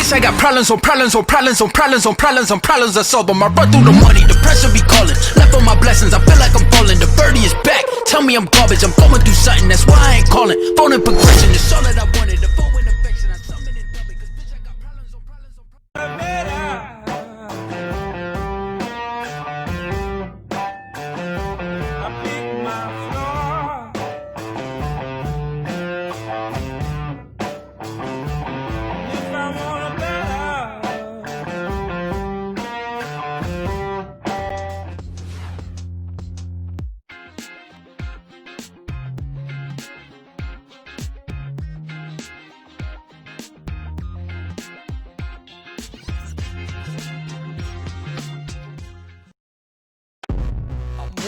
Bitch, I got problems on problems on problems on problems on problems on problems. I solve them. I run through the money, the pressure be calling. Left on my blessings, I feel like I'm falling. The birdie is back. Tell me I'm garbage. I'm going through something. That's why I ain't calling. Phone and progression is all that I wanted. The phone and affection. I summon and dub it. Cause bitch, I got problems on problems on problems.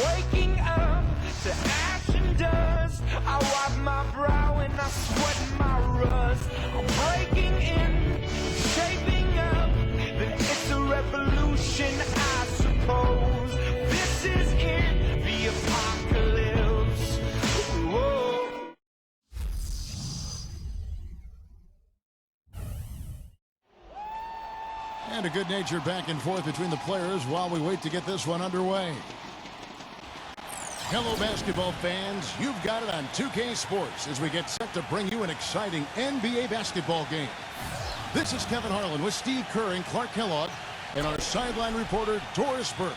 Waking up to action dust. I wipe my brow and I sweat my rust. I'm breaking in, shaping up. Then it's a revolution, I suppose. This is in the apocalypse. Whoa. And a good-natured back and forth between the players while we wait to get this one underway. Hello, basketball fans. You've got it on 2K Sports as we get set to bring you an exciting NBA basketball game. This is Kevin Harlan with Steve Kerr and Clark Kellogg and our sideline reporter, Doris Burke.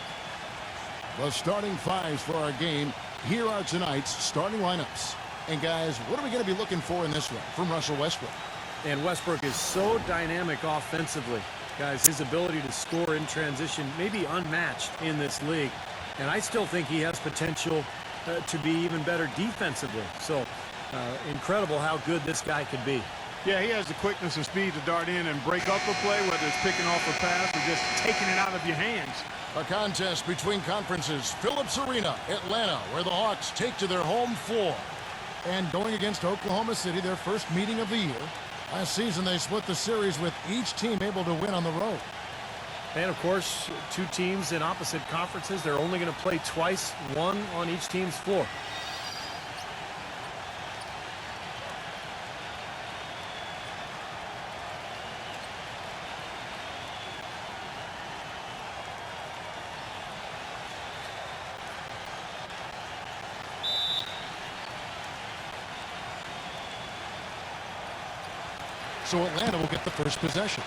The starting fives for our game. Here are tonight's starting lineups. And, guys, what are we going to be looking for in this one from Russell Westbrook? And Westbrook is so dynamic offensively. Guys, his ability to score in transition may be unmatched in this league. And I still think he has potential to be even better defensively. So, incredible how good this guy could be. Yeah, he has the quickness and speed to dart in and break up a play, whether it's picking off a pass or just taking it out of your hands. A contest between conferences. Phillips Arena, Atlanta, where the Hawks take to their home floor. And going against Oklahoma City, their first meeting of the year. Last season, they split the series with each team able to win on the road. And, of course, two teams in opposite conferences. They're only going to play twice, one on each team's floor. So Atlanta will get the first possession.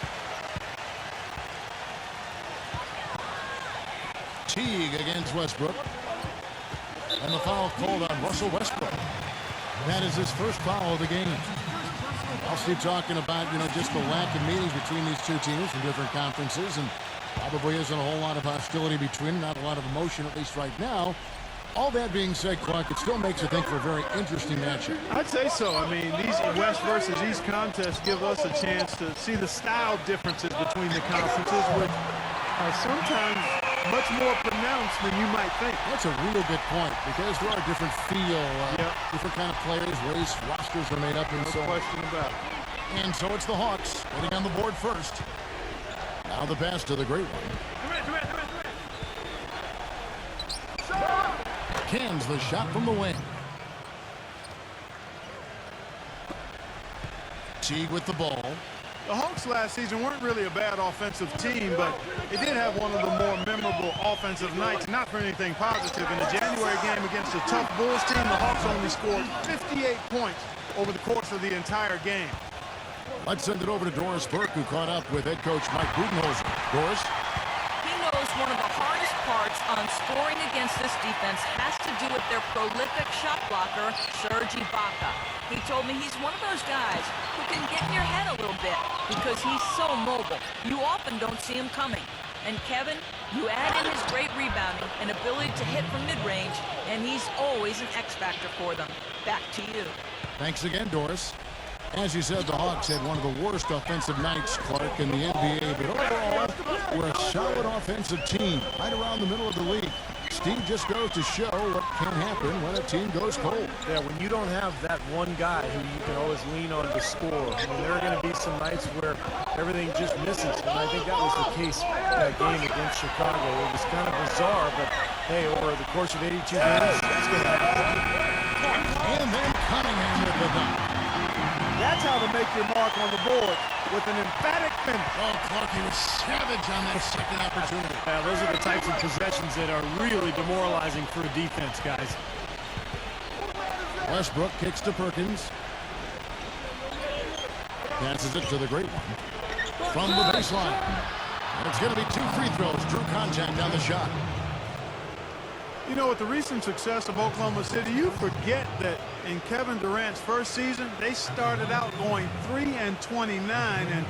Teague against Westbrook. And the foul called on Russell Westbrook. That is his first foul of the game. I'll keep talking about, just the lack of meetings between these two teams from different conferences, and probably isn't a whole lot of hostility between them, not a lot of emotion, at least right now. All that being said, Clark, it still makes, I think, for a very interesting matchup. I'd say so. I mean, these West versus East contests give us a chance to see the style differences between the conferences, which are sometimes much more pronounced than you might think. That's a real good point, because there are different feel, different kind of players, ways rosters are made up, and so on. No question about it. And so it's the Hawks getting on the board first. Now the pass to the great one. Cans the shot from the wing. Teague with the ball. The Hawks last season weren't really a bad offensive team, but they did have one of the more memorable offensive nights, not for anything positive. In the January game against the tough Bulls team, the Hawks only scored 58 points over the course of the entire game. Let's send it over to Doris Burke, who caught up with head coach Mike Budenholzer. Doris? He knows one of the hardest parts on scoring against this defense has to do with their prolific shot blocker, Serge Ibaka. He told me he's one of those guys who can get in your head a little bit because he's so mobile. You often don't see him coming. And Kevin, you add in his great rebounding and ability to hit from mid-range, and he's always an X factor for them. Back to you. Thanks again, Doris. As you said, the Hawks had one of the worst offensive nights, Clark, in the NBA. But overall, we're a solid offensive team right around the middle of the league. Steve just goes to show what can happen when a team goes cold. Yeah, when you don't have that one guy who you can always lean on to score, I mean, there are going to be some nights where everything just misses. And I think that was the case that game against Chicago. It was kind of bizarre, but hey, over the course of 82 games, it's going to happen. And then Cunningham with the dunk. That's That's how to make your mark on the board with an emphatic finish. Oh, Clark, he was savage on that second opportunity. Yeah, those are the types of possessions that are really demoralizing for a defense, guys. Westbrook kicks to Perkins. Passes it to the great one. From the baseline. And it's going to be 2 free throws. Drew contact on the shot. You know, with the recent success of Oklahoma City, you forget that in Kevin Durant's first season, they started out going 3-29. And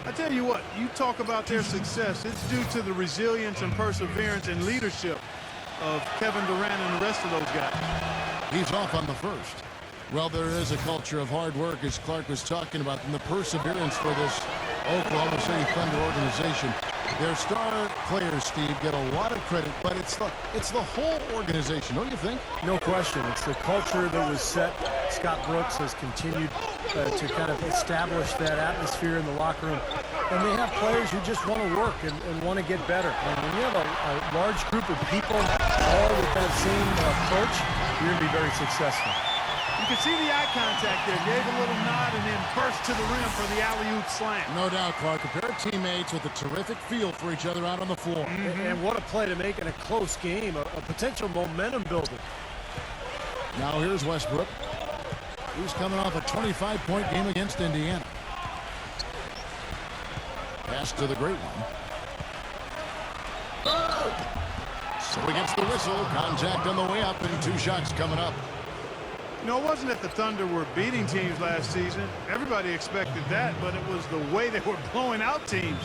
I tell you what, you talk about their success, it's due to the resilience and perseverance and leadership of Kevin Durant and the rest of those guys. He's off on the first. Well, there is a culture of hard work, as Clark was talking about, and the perseverance for this Oklahoma City Thunder organization. Their star players, Steve, get a lot of credit, but it's the whole organization, don't you think? No question. It's the culture that was set. Scott Brooks has continued to kind of establish that atmosphere in the locker room. And they have players who just want to work and want to get better. And when you have a large group of people all with that same approach, you're going to be very successful. You can see the eye contact there. Gave a little nod and then burst to the rim for the alley-oop slam. No doubt, Clark. A pair of teammates with a terrific feel for each other out on the floor. And what a play to make in a close game, a potential momentum builder. Now here's Westbrook. He's coming off a 25-point game against Indiana. Pass to the great one. So he gets the whistle. Contact on the way up and 2 shots coming up. You know, it wasn't that the Thunder were beating teams last season. Everybody expected that, but it was the way they were blowing out teams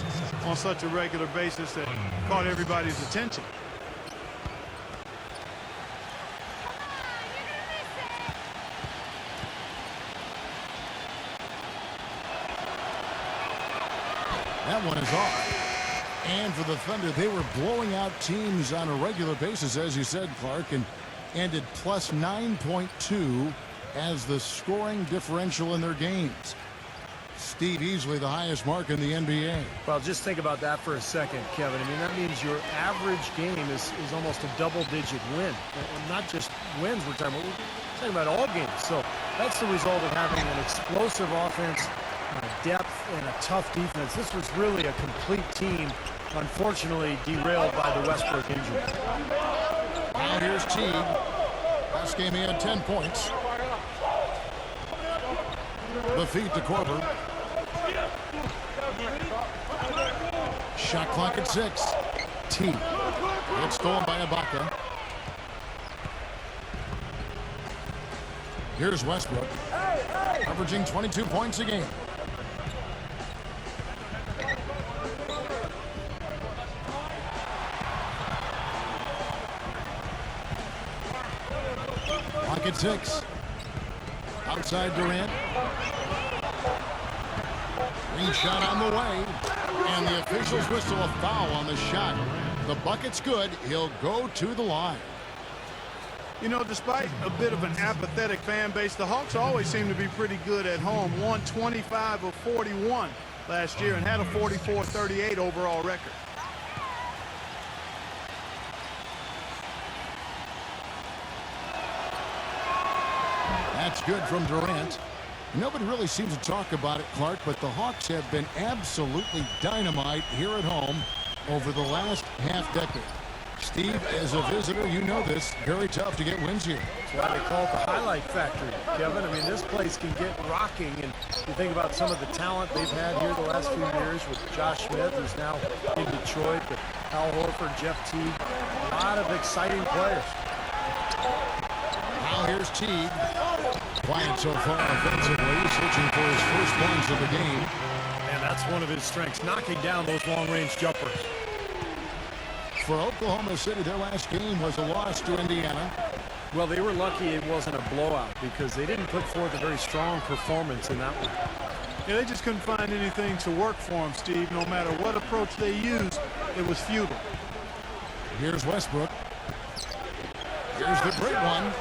on such a regular basis that caught everybody's attention. That one is off. And for the Thunder, they were blowing out teams on a regular basis, as you said, Clark, and ended plus 9.2 as the scoring differential in their games. Steve, easily the highest mark in the NBA. Well, just think about that for a second, Kevin. I mean, that means your average game is almost a double-digit win. And not just wins we're talking about all games. So that's the result of having an explosive offense, depth, and a tough defense. This was really a complete team, unfortunately derailed by the Westbrook injury. Now here's Teague. Last game he had 10 points. The feed to Korver. Shot clock at 6. Teague. It's stolen by Ibaka. Here's Westbrook. Averaging 22 points a game. Clock at 6. Outside Durant. Ring shot on the way. And the officials whistle a foul on the shot. The bucket's good. He'll go to the line. You know, despite a bit of an apathetic fan base, the Hawks always seem to be pretty good at home. Won 25 of 41 last year and had a 44-38 overall record. That's good from Durant. Nobody really seems to talk about it, Clark, but the Hawks have been absolutely dynamite here at home over the last half-decade. Steve, as a visitor, you know this. Very tough to get wins here. That's why they call it the highlight factory, Kevin. I mean, this place can get rocking, and you think about some of the talent they've had here the last few years with Josh Smith, who's now in Detroit, but Al Horford, Jeff Teague, a lot of exciting players. Now here's Teague. Quiet so far offensively, searching for his first points of the game. And that's one of his strengths, knocking down those long-range jumpers. For Oklahoma City, their last game was a loss to Indiana. Well, they were lucky it wasn't a blowout because they didn't put forth a very strong performance in that one. Yeah, they just couldn't find anything to work for them, Steve. No matter what approach they used, it was futile. Here's Westbrook. Here's the great one.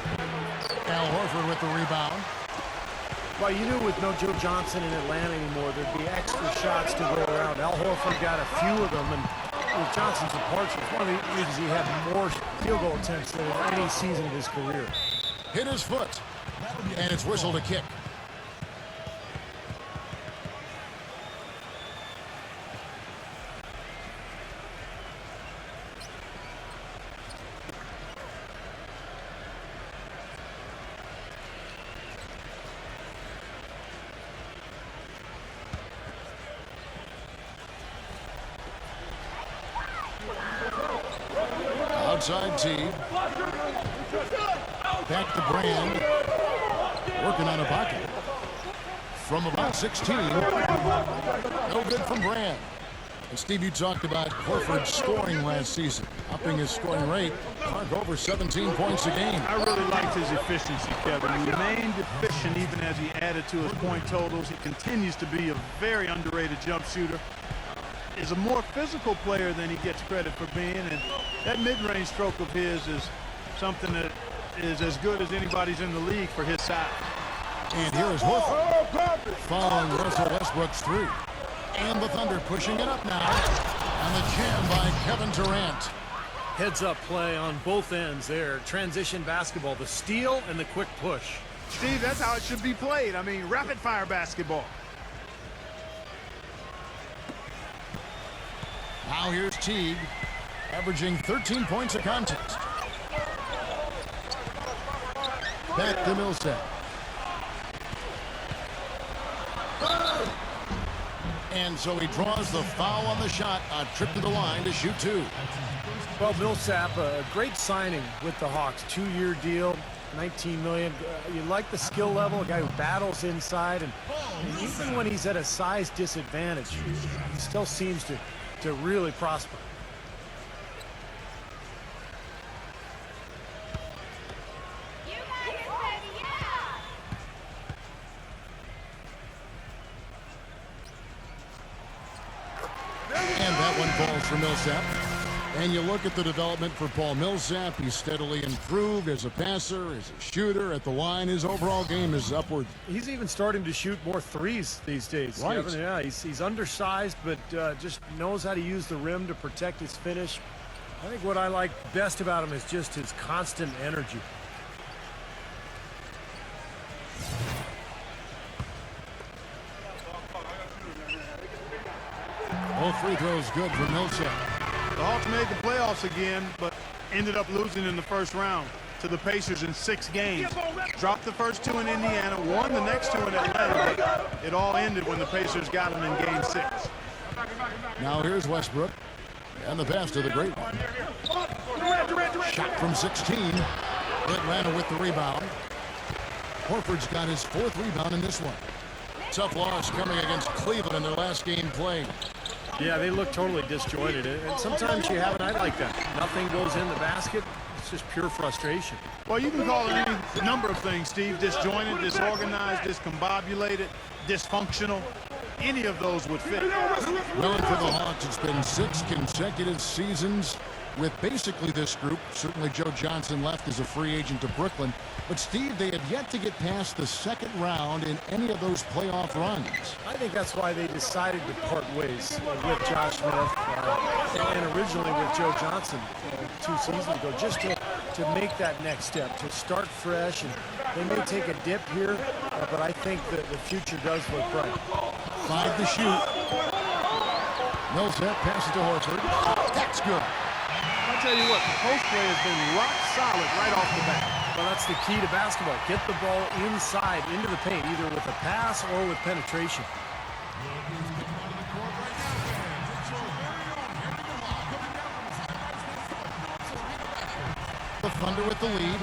Al Horford with the rebound. Well, you knew with no Joe Johnson in Atlanta anymore, there'd be extra shots to go around. Al Horford got a few of them, and with Johnson's departure, it's one of the reasons he had more field goal attempts than in any season of his career. Hit his foot, and it's whistled a kick. outside Teague. Back to Brand. Working on Ibaka. From about 16. No good from Brand. And Steve, you talked about Horford's scoring last season, upping his scoring rate. Clark over 17 points a game. I really liked his efficiency, Kevin. He remained efficient even as he added to his point totals. He continues to be a very underrated jump shooter. Is a more physical player than he gets credit for being, and that mid-range stroke of his is something that is as good as anybody's in the league for his size. And here is Horford following Russell Westbrook's three. And the Thunder pushing it up now. And the jam by Kevin Durant. Heads-up play on both ends there. Transition basketball, the steal and the quick push. Steve, that's how it should be played. I mean, rapid-fire basketball. Now here's Teague, averaging 13 points a contest. Back to Millsap. And so he draws the foul on the shot, a trip to the line to shoot two. Well, Millsap, a great signing with the Hawks. 2-year deal, $19 million. You like the skill level, a guy who battles inside, and even when he's at a size disadvantage, he still seems to really prosper. And that one falls for Millsap. And you look at the development for Paul Millsap. He's steadily improved as a passer, as a shooter at the line. His overall game is upward. He's even starting to shoot more threes these days. Right. Kevin. Yeah, he's undersized, but just knows how to use the rim to protect his finish. I think what I like best about him is just his constant energy. All free throws good for Millsap. The Hawks made the playoffs again, but ended up losing in the first round to the Pacers in 6 games. Dropped the first 2 in Indiana, won the next 2 in Atlanta, but it all ended when the Pacers got them in Game 6. Now here's Westbrook. And the pass to the great one. Shot from 16. Atlanta with the rebound. Horford's got his 4th rebound in this one. Tough loss coming against Cleveland in their last game played. Yeah, they look totally disjointed, and sometimes you have a night like that. Nothing goes in the basket. It's just pure frustration. Well, you can call it any number of things, Steve. Disjointed, disorganized, discombobulated, dysfunctional. Any of those would fit. Well, and for the Hawks, it's been 6 consecutive seasons with basically this group. Certainly Joe Johnson left as a free agent to Brooklyn. But, Steve, they had yet to get past the 2nd round in any of those playoff runs. I think that's why they decided to part ways with Josh Smith and originally with Joe Johnson 2 seasons ago, just to make that next step, to start fresh. And they may take a dip here, but I think that the future does look bright. 5 to shoot. Millsap passes to Horford. That's good. I'll tell you what, the post play has been rock solid right off the bat. Well, that's the key to basketball. Get the ball inside, into the paint, either with a pass or with penetration. The Thunder with the lead.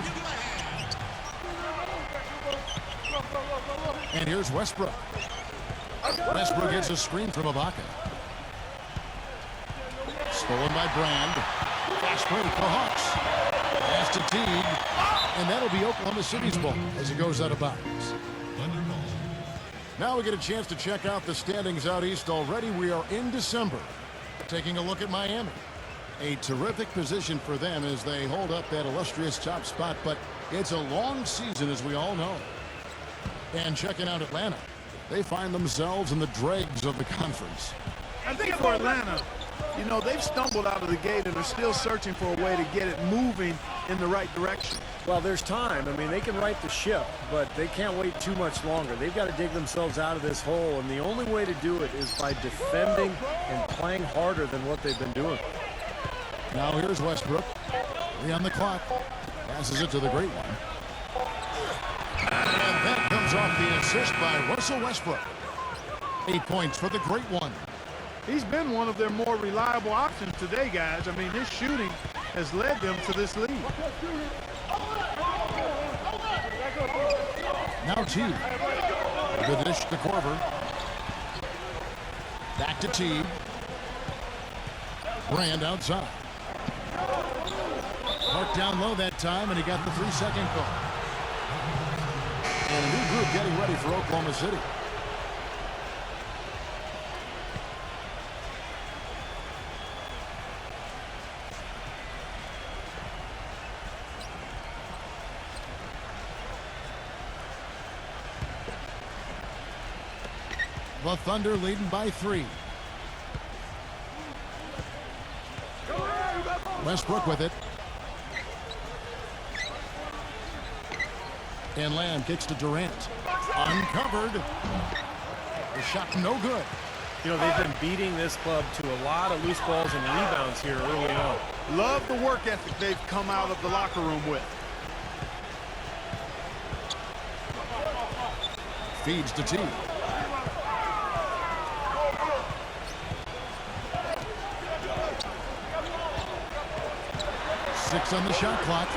And here's Westbrook. Westbrook gets a screen from Ibaka. Stolen by Brand. Fast break for Hawks. Pass to Teague. And that'll be Oklahoma City's ball as it goes out of bounds. Now we get a chance to check out the standings out east already. We are in December. Taking a look at Miami. A terrific position for them as they hold up that illustrious top spot, but it's a long season, as we all know. And checking out Atlanta, they find themselves in the dregs of the conference. I think for Atlanta, you know, they've stumbled out of the gate and are still searching for a way to get it moving in the right direction. Well, there's time. I mean, they can right the ship, but they can't wait too much longer. They've got to dig themselves out of this hole, and the only way to do it is by defending and playing harder than what they've been doing. Now here's Westbrook. 3 on the clock. Passes it to the great one. And that comes off the assist by Russell Westbrook. 8 points for the great one. He's been one of their more reliable options today, guys. I mean, his shooting has led them to this lead. Now Teague. The dish to Corver. Back to Teague. Brand outside. Parked down low that time, and he got the 3-second call. And a new group getting ready for Oklahoma City. The Thunder leading by 3. Westbrook with it. And Lamb kicks to Durant. Uncovered. The shot no good. You know, they've been beating this club to a lot of loose balls and rebounds here early on. Love the work ethic they've come out of the locker room with. Feeds to Teague. Six on the shot clock.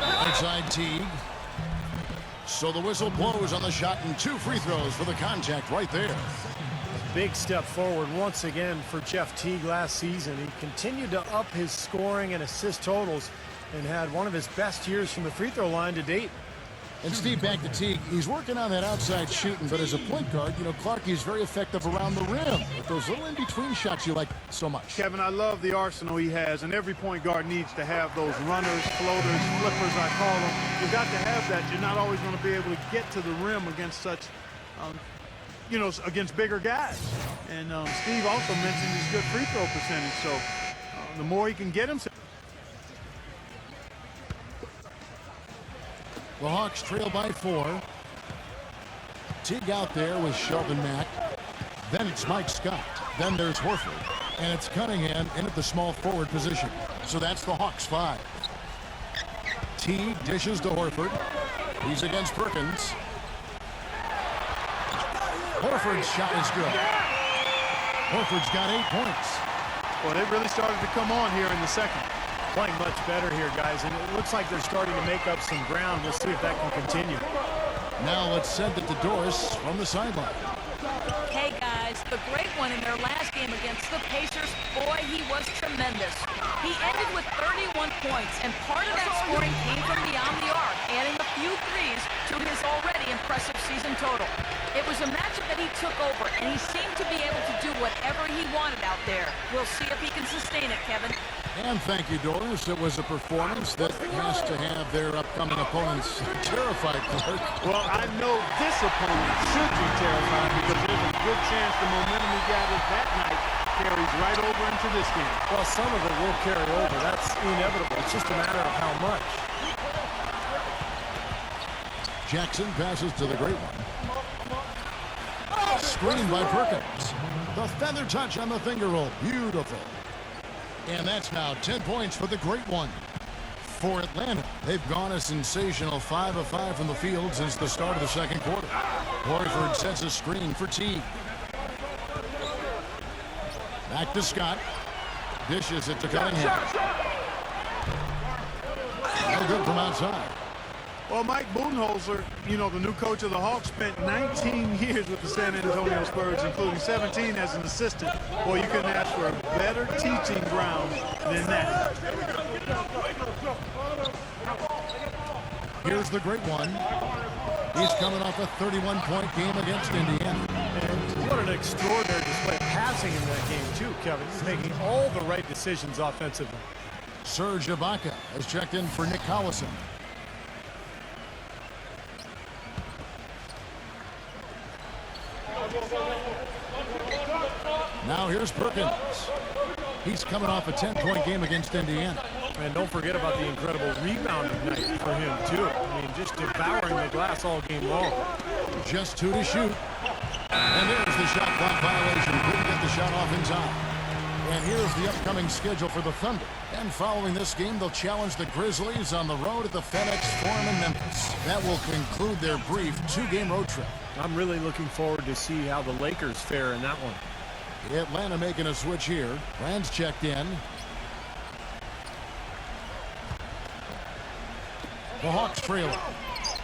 Outside Teague. So the whistle blows on the shot and 2 free throws for the contact right there. Big step forward once again for Jeff Teague last season. He continued to up his scoring and assist totals and had one of his best years from the free throw line to date. And Steve, back to Teague. He's working on that outside shooting, but as a point guard, you know, Clark is very effective around the rim. With those little in-between shots you like so much. Kevin, I love the arsenal he has, and every point guard needs to have those runners, floaters, flippers, I call them. You've got to have that. You're not always going to be able to get to the rim against such, you know, against bigger guys. And Steve also mentioned his good free throw percentage, so the more he can get himself. The Hawks trail by 4. Teague out there with Sheldon Mack. Then it's Mike Scott. Then there's Horford. And it's Cunningham in at the small forward position. So that's the Hawks 5. Teague dishes to Horford. He's against Perkins. Horford's shot is good. Horford's got 8 points. Well, they really started to come on here in the second. Playing much better here, guys, and it looks like they're starting to make up some ground. We'll see if that can continue. Now let's send it to Doris from the sideline. Hey guys, the great one in their last game against the Pacers, boy, he was tremendous. He ended with 31 points, and part of that scoring came from beyond the arc, adding a few threes to his already impressive season total. It was a matchup that he took over, and he seemed to be able to do whatever he wanted out there. We'll see if he can sustain it, Kevin. And thank you, Doris. It was a performance that has to have their upcoming opponents terrified, Clark. Well, I know this opponent should be terrified because there's a good chance the momentum he gathered that night carries right over into this game. Well, some of it will carry over. That's inevitable. It's just a matter of how much. Jackson passes to the great one. Screened by Perkins. The feather touch on the finger roll. Beautiful. And that's now 10 points for the great one. For Atlanta, they've gone a sensational 5 of 5 from the field since the start of the second quarter. Horford sets a screen for Teague. Back to Scott. Dishes it to Cunningham. No good from outside. Well, Mike Budenholzer, you know, the new coach of the Hawks, spent 19 years with the San Antonio Spurs, including 17 as an assistant. Well, you couldn't ask for a better teaching ground than that. Here's the great one. He's coming off a 31-point game against Indiana. And what an extraordinary display of passing in that game, too, Kevin. He's making all the right decisions offensively. Serge Ibaka has checked in for Nick Collison. Now here's Perkins. He's coming off a 10-point game against Indiana. And don't forget about the incredible rebounding night for him, too. I mean, just devouring the glass all game long. Just 2 to shoot. And there's the shot clock violation. Couldn't get the shot off in time. And here's the upcoming schedule for the Thunder. And following this game, they'll challenge the Grizzlies on the road at the FedEx Forum in Memphis. That will conclude their brief 2-game road trip. I'm really looking forward to see how the Lakers fare in that one. Atlanta making a switch here. Rand's checked in. The Hawks trail it.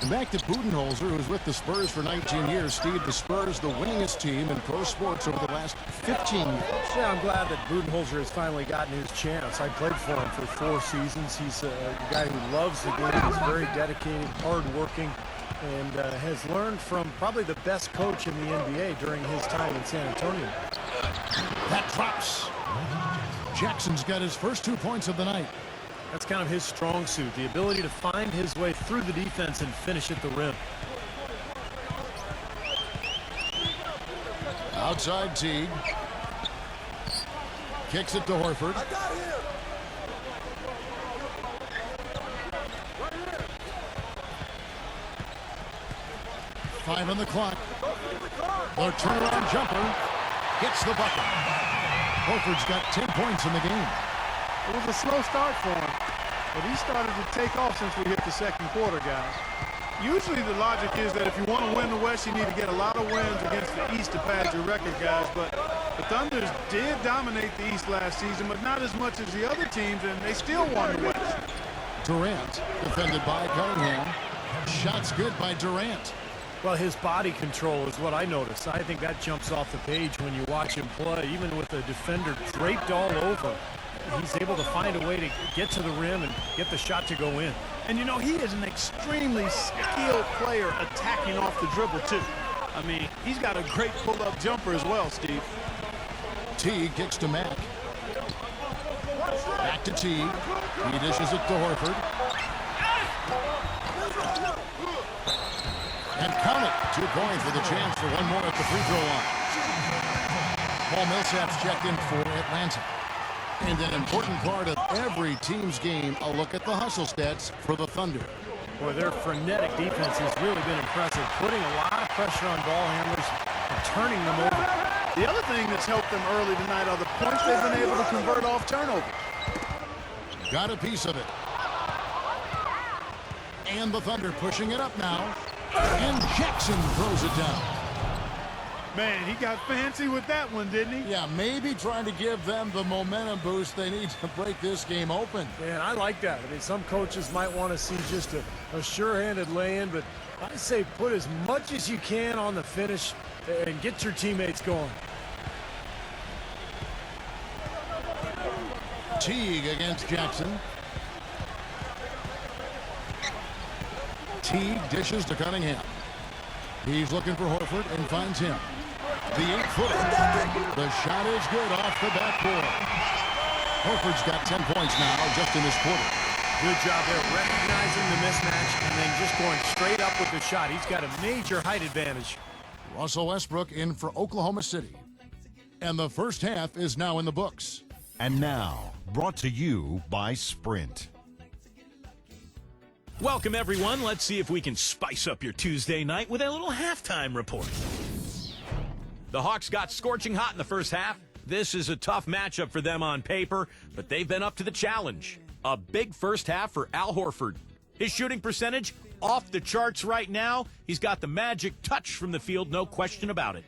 And back to Budenholzer, who's with the Spurs for 19 years. Steve, the Spurs, the winningest team in pro sports over the last 15 years. Yeah, I'm glad that Budenholzer has finally gotten his chance. I played for him for 4 seasons. He's a guy who loves the game. He's very dedicated, hardworking, and has learned from probably the best coach in the NBA during his time in San Antonio. That drops. Jackson's got his first 2 points of the night. That's kind of his strong suit, the ability to find his way through the defense and finish at the rim. Outside Teague. Kicks it to Horford. 5 on the clock. The turnaround jumper gets the bucket. Horford's got 10 points in the game. It was a slow start for him, but he started to take off since we hit the second quarter, guys. Usually the logic is that if you want to win the West, you need to get a lot of wins against the East to pad your record, guys. But the Thunders did dominate the East last season, but not as much as the other teams, and they still won the West. Durant, defended by Cunningham. Shots good by Durant. Well, his body control is what I noticed. I think that jumps off the page when you watch him play, even with the defender draped all over. He's able to find a way to get to the rim and get the shot to go in. And, you know, he is an extremely skilled player attacking off the dribble, too. I mean, he's got a great pull-up jumper as well, Steve. Teague kicks to Mack. Back to Teague. He dishes it to Horford. And count it. 2 points with a chance for one more at the free throw line. Paul Millsap's checked in for Atlanta. And an important part of every team's game, a look at the hustle stats for the Thunder. Boy, their frenetic defense has really been impressive, putting a lot of pressure on ball handlers and turning them over. The other thing that's helped them early tonight are the points they've been able to convert off turnover. Got a piece of it. And the Thunder pushing it up now. And Jackson throws it down. Man, he got fancy with that one, didn't he? Yeah, maybe trying to give them the momentum boost they need to break this game open. Man, I like that. I mean, some coaches might want to see just a sure-handed lay-in, but I say put as much as you can on the finish and get your teammates going. Teague against Jackson. Teague dishes to Cunningham. He's looking for Horford and finds him. The 8-footer. The shot is good off the backboard. Horford's got 10 points now just in this quarter. Good job there, recognizing the mismatch and then just going straight up with the shot. He's got a major height advantage. Russell Westbrook in for Oklahoma City. And the first half is now in the books. And now, brought to you by Sprint. Welcome, everyone. Let's see if we can spice up your Tuesday night with a little halftime report. The Hawks got scorching hot in the first half. This is a tough matchup for them on paper, but they've been up to the challenge. A big first half for Al Horford. His shooting percentage off the charts right now. He's got the magic touch from the field, no question about it.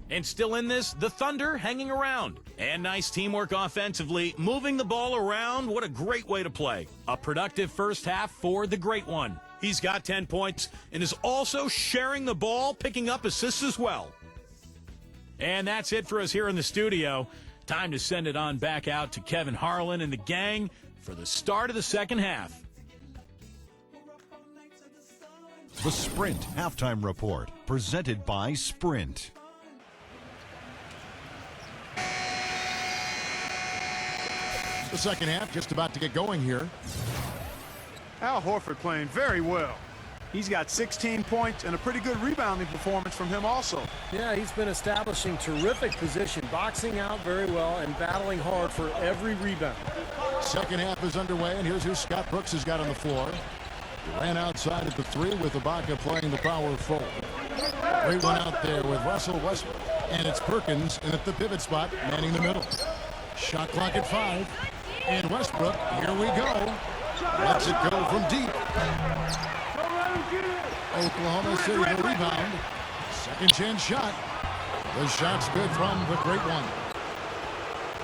And still in this, the Thunder hanging around. And nice teamwork offensively, moving the ball around. What a great way to play. A productive first half for the Great One. He's got 10 points and is also sharing the ball, picking up assists as well. And that's it for us here in the studio. Time to send it on back out to Kevin Harlan and the gang for the start of the second half. The Sprint Halftime Report, presented by Sprint. The second half just about to get going here. Al Horford playing very well. He's got 16 points and a pretty good rebounding performance from him also. Yeah, he's been establishing terrific position, boxing out very well and battling hard for every rebound. Second half is underway, and here's who Scott Brooks has got on the floor. Ran outside at the 3 with Ibaka playing the power forward. Great one out there with Russell Westbrook. And it's Perkins in at the pivot spot, manning the middle. Shot clock at 5. And Westbrook, here we go. Lets it go from deep. Oklahoma City the rebound. Second chance shot. The shot's good from the Great One.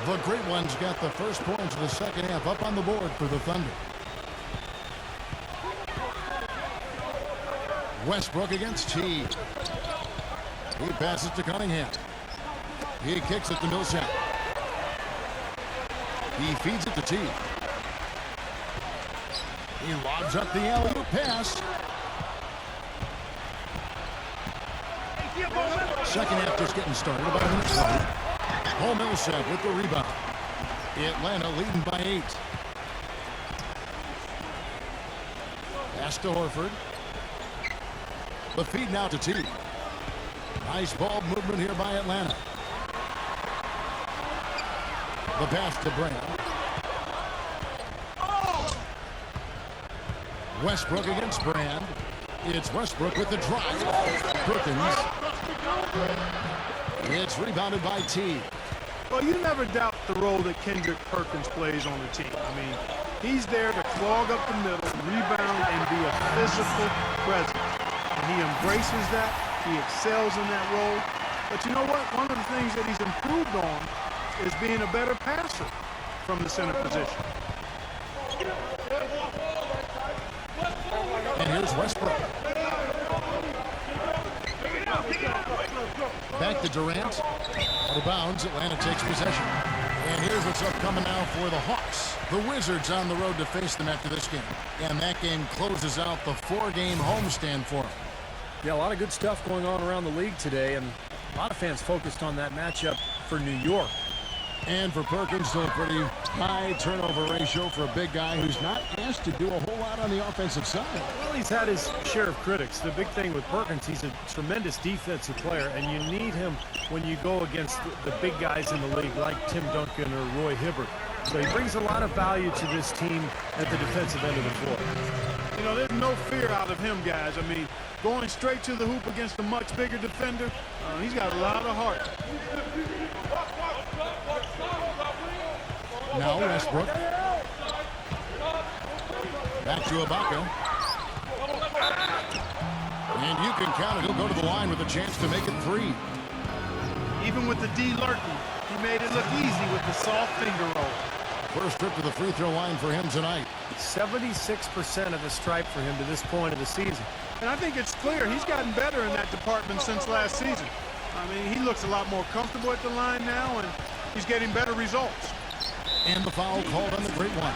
The Great One's got the first points of the second half up on the board for the Thunder. Westbrook against T. He passes to Cunningham. He kicks it to Millsap. He feeds it to T. He lobs up the alley-oop pass. Second half just getting started. About a minute left. Paul Millsap with the rebound. Atlanta leading by 8. Pass to Horford. The feed now to T. Nice ball movement here by Atlanta. The pass to Brand. Westbrook against Brand. It's Westbrook with the drive. Perkins. It's rebounded by T. Well, you never doubt the role that Kendrick Perkins plays on the team. I mean, he's there to clog up the middle, rebound, and be a physical presence. And he embraces that. He excels in that role. But you know what? One of the things that he's improved on is being a better passer from the center position. And here's Westbrook. Back to Durant. Out of bounds. Atlanta takes possession. And here's what's upcoming now for the Hawks. The Wizards on the road to face them after this game. And that game closes out the 4-game homestand for them. Yeah, a lot of good stuff going on around the league today, and a lot of fans focused on that matchup for New York. And for Perkins, still a pretty high turnover ratio for a big guy who's not asked to do a whole lot on the offensive side. Well, he's had his share of critics. The big thing with Perkins, he's a tremendous defensive player, and you need him when you go against the big guys in the league like Tim Duncan or Roy Hibbert. So he brings a lot of value to this team at the defensive end of the floor. You know, there's no fear out of him, guys. I mean, going straight to the hoop against a much bigger defender, he's got a lot of heart. Now Westbrook. Back to Ibaka. And you can count it. He'll go to the line with a chance to make it 3. Even with the D lurking, he made it look easy with the soft finger roll. First trip to the free throw line for him tonight. 76% of the stripe for him to this point of the season. And I think it's clear he's gotten better in that department since last season. I mean, he looks a lot more comfortable at the line now, and he's getting better results. And the foul called on the Great One.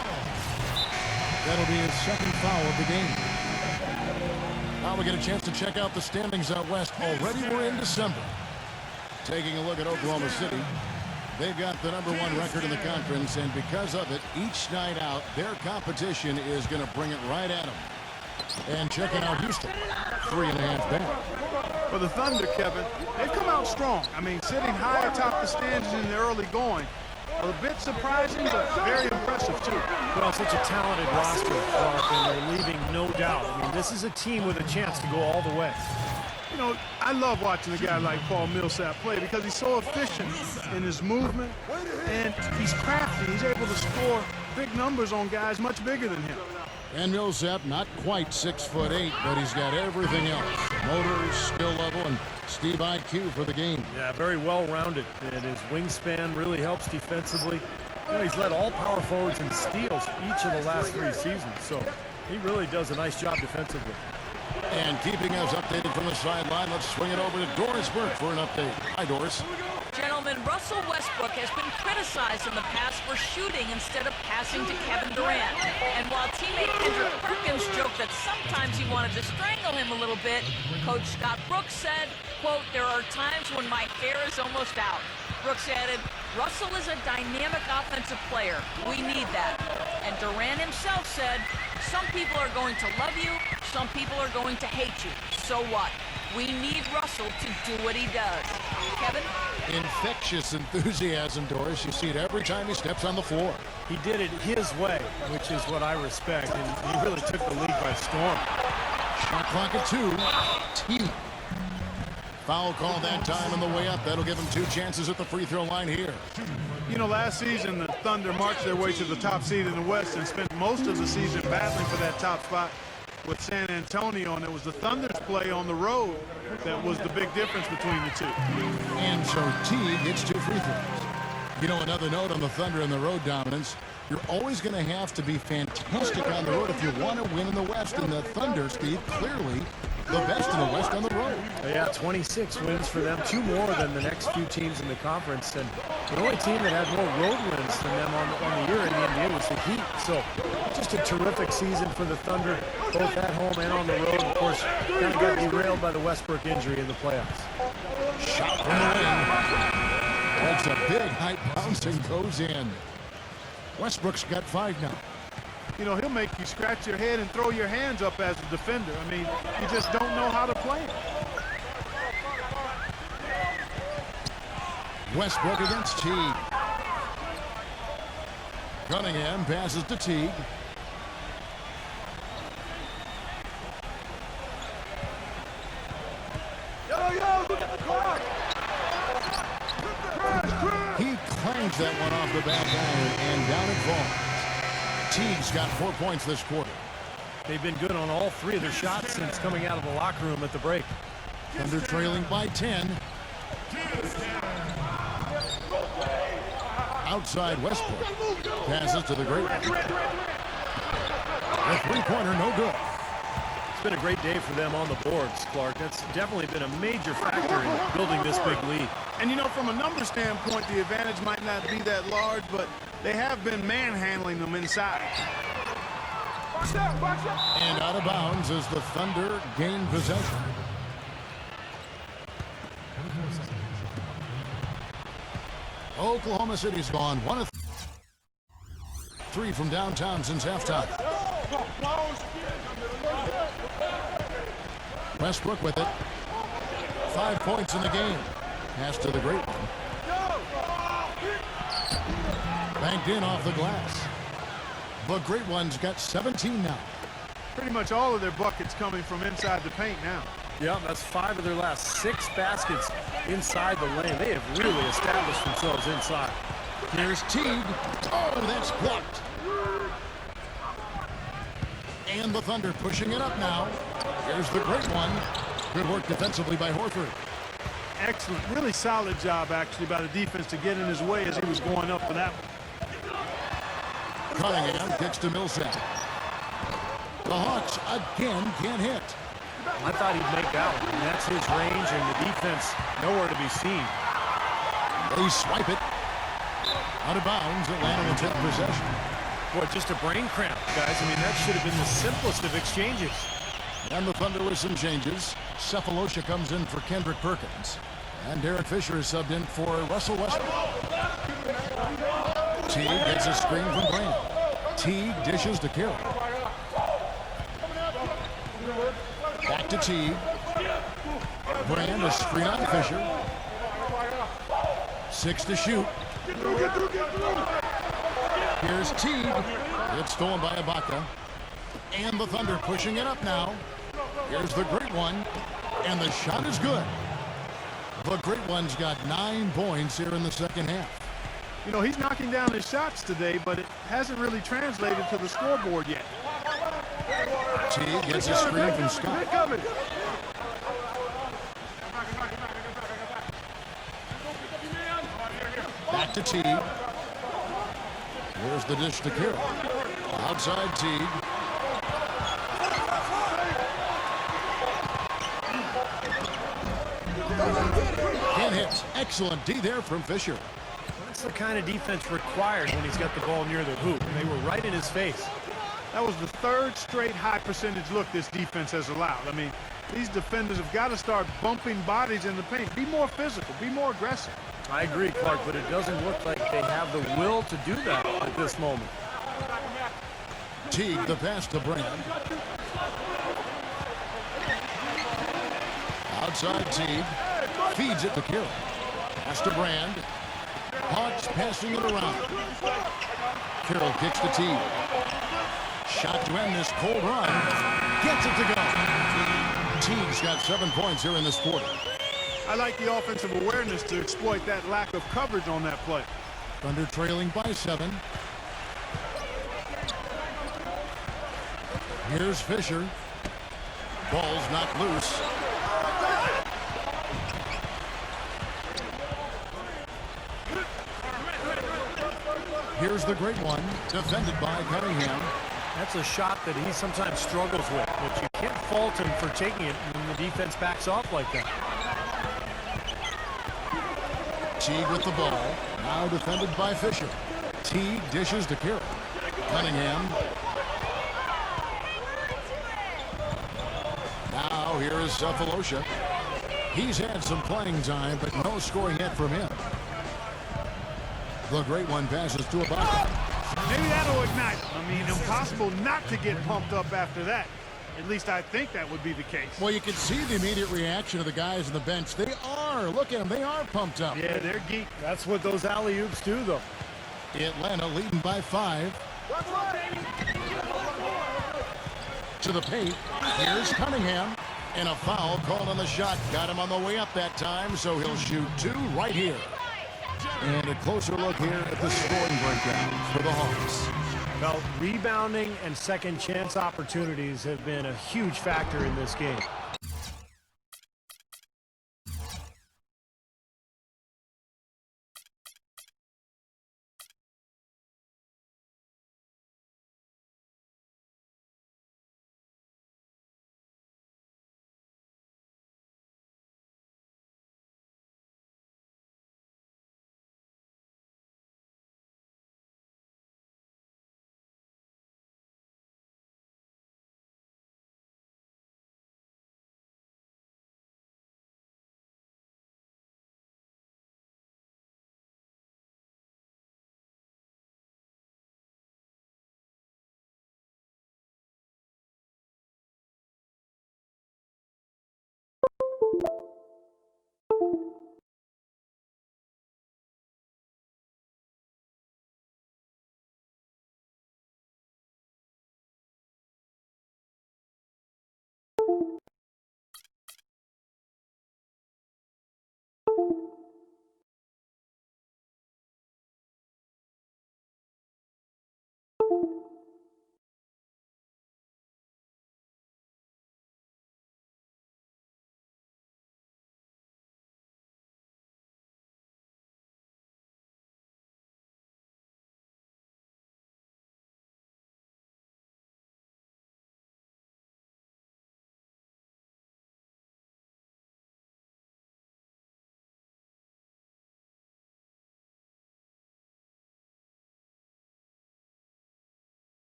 That'll be his second foul of the game. Now we get a chance to check out the standings out west. Already we're in December. Taking a look at Oklahoma City. They've got the #1 record in the conference, and because of it, each night out, their competition is going to bring it right at them. And checking out Houston, 3.5 back. For the Thunder, Kevin, they've come out strong. I mean, sitting high atop the standings in the early going. A bit surprising, but very impressive, too. Well, such a talented roster, Clark, and they're leaving no doubt. I mean, this is a team with a chance to go all the way. You know, I love watching a guy like Paul Millsap play because he's so efficient in his movement, and he's crafty. He's able to score big numbers on guys much bigger than him. And Millsap, not quite 6'8", but he's got everything else. Motor, skill level, and Steve IQ for the game. Yeah, very well-rounded, and his wingspan really helps defensively. You know, he's led all power forwards in steals each of the last 3 seasons, so he really does a nice job defensively. And keeping us updated from the sideline, let's swing it over to Doris Burke for an update. Hi, Doris. Gentlemen, Russell Westbrook has been criticized in the past for shooting instead of passing to Kevin Durant. And while teammate Kendrick Perkins joked that sometimes he wanted to strangle him a little bit, Coach Scott Brooks said, quote, "There are times when my hair is almost out." Brooks added, "Russell is a dynamic offensive player. We need that." And Durant himself said, "Some people are going to love you, some people are going to hate you. So what? We need Russell to do what he does." Kevin? Infectious enthusiasm, Doris. You see it every time he steps on the floor. He did it his way, which is what I respect, and he really took the league by storm. Shot clock at 2. T. Foul call that time on the way up. That'll give him 2 chances at the free throw line here. You know, last season, the Thunder marched their way to the top seed in the West and spent most of the season battling for that top spot. with San Antonio, and it was the Thunder's play on the road that was the big difference between the two. And so Teague gets 2 free throws. You know, another note on the Thunder and the road dominance, you're always going to have to be fantastic on the road if you want to win in the West. And the Thunder, Steve, clearly the best in the West on the road. Yeah, 26 wins for them, 2 more than the next few teams in the conference. And the only team that had more road wins than them on the year in the NBA was the Heat. So just a terrific season for the Thunder, both at home and on the road. Of course, kind of got derailed by the Westbrook injury in the playoffs. Shot from the wing. That's a big high bounce and goes in. Westbrook's got 5 now. You know, he'll make you scratch your head and throw your hands up as a defender. I mean, you just don't know how to play him. Westbrook against Teague. Cunningham passes to Teague. He clangs that one off the back iron, and down it falls. Teague's got 4 points this quarter. They've been good on all 3 of their shots since coming out of the locker room at the break. Thunder trailing by 10. Outside Westbrook. Passes to the great one. A 3-pointer, no good. It's been a great day for them on the boards, Clark. That's definitely been a major factor in building this big lead. And, you know, from a number standpoint, the advantage might not be that large, but they have been manhandling them inside. And out of bounds as the Thunder gain possession. Oklahoma City's gone 1 of 3 from downtown since halftime. Westbrook with it. 5 points in the game. Pass to the great one. Banked in off the glass. The great one's got 17 now. Pretty much all of their buckets coming from inside the paint now. Yeah, that's 5 of their last 6 baskets inside the lane. They have really established themselves inside. Here's Teague. Oh, that's blocked. And the Thunder pushing it up now. Here's the great one. Good work defensively by Horford. Excellent. Really solid job, actually, by the defense to get in his way as he was going up for that one. Cunningham gets to Millsap. The Hawks again can't hit. I thought he'd make out. And that's his range, and the defense nowhere to be seen. They swipe it. Out of bounds. Atlanta will take possession. Boy, just a brain cramp, guys. I mean, that should have been the simplest of exchanges. And the Thunder with some changes. Cephalosha comes in for Kendrick Perkins. And Derek Fisher is subbed in for Russell Westbrook. Teague gets a screen from Brand. Teague dishes to Carroll. Back to Teague. Brand a screen on Fisher. 6 to shoot. Here's Teague. It's stolen by Ibaka. And the Thunder pushing it up now. Here's the great one. And the shot is good. The great one's got 9 points here in the second half. You know, he's knocking down his shots today, but it hasn't really translated to the scoreboard yet. Teague gets a screen from Scott. Back to Teague. Here's the dish to Carroll. Outside Teague. Can't hit. Excellent D there from Fisher. That's the kind of defense required when he's got the ball near the hoop. And they were right in his face. That was the 3rd straight high percentage look this defense has allowed. I mean, these defenders have got to start bumping bodies in the paint. Be more physical. Be more aggressive. I agree, Clark, but it doesn't look like they have the will to do that at this moment. Teague, the pass to Brand. Outside Teague. Feeds it to Carroll. Pass to Brand. Hawks passing it around. Carroll kicks to Teague. Shot to end this cold run. Gets it to go. Teague's got 7 points here in this quarter. I like the offensive awareness to exploit that lack of coverage on that play. Thunder trailing by 7. Here's Fisher. Ball's knocked loose. Here's the great one, defended by Cunningham. That's a shot that he sometimes struggles with, but you can't fault him for taking it when the defense backs off like that. Teague with the ball, now defended by Fisher. Teague dishes to Carroll. Cunningham. Now here is Cephalosha. He's had some playing time, but no scoring yet from him. The great one passes to Ibaka. Maybe that'll ignite him. I mean, impossible not to get pumped up after that. At least I think that would be the case. Well, you can see the immediate reaction of the guys on the bench. They are. Look at them. They are pumped up. Yeah, they're geek. That's what those alley-oops do, though. Atlanta leading by 5. To the paint. Here's Cunningham. And a foul called on the shot. Got him on the way up that time, so he'll shoot 2 right here. And a closer look here at the scoring breakdown for the Hawks. Well, rebounding and second chance opportunities have been a huge factor in this game.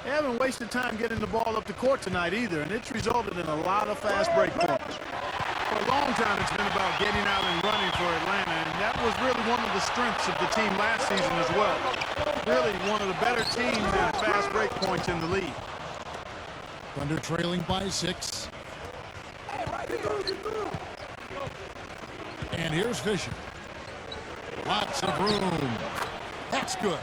They haven't wasted time getting the ball up the court tonight either, and it's resulted in a lot of fast break points. For a long time, it's been about getting out and running for Atlanta, and that was really one of the strengths of the team last season as well. Really one of the better teams in fast break points in the league. Thunder trailing by 6. And here's Fisher. Lots of room. That's good.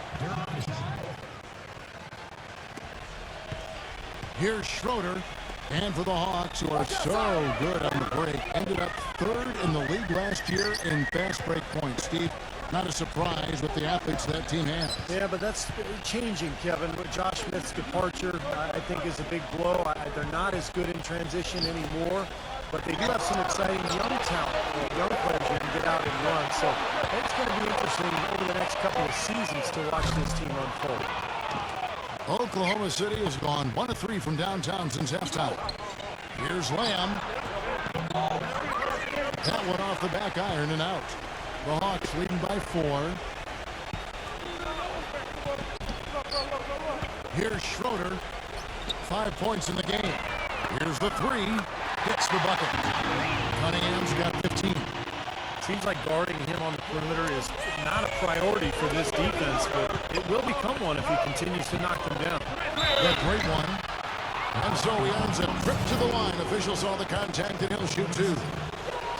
Here's Schroeder. And for the Hawks, who are so good on the break, ended up 3rd in the league last year in fast break points. Steve, not a surprise with the athletes that team has. Yeah, but that's changing, Kevin. With Josh Smith's departure, I think is a big blow. They're not as good in transition anymore, but they do have some exciting young talent, young players who can get out and run. So it's going to be interesting over the next couple of seasons to watch this team unfold. Oklahoma City has gone 1 of 3 from downtown since halftime. Here's Lamb. That one off the back iron and out. The Hawks leading by 4. Here's Schroeder. 5 points in the game. Here's the 3. Hits the bucket. Cunningham's got 15. Seems like guarding him on the perimeter is not a priority for this defense, but it will become one if he continues to knock them down. That great one. And so he ends a trip to the line. Officials saw the contact and he'll shoot 2.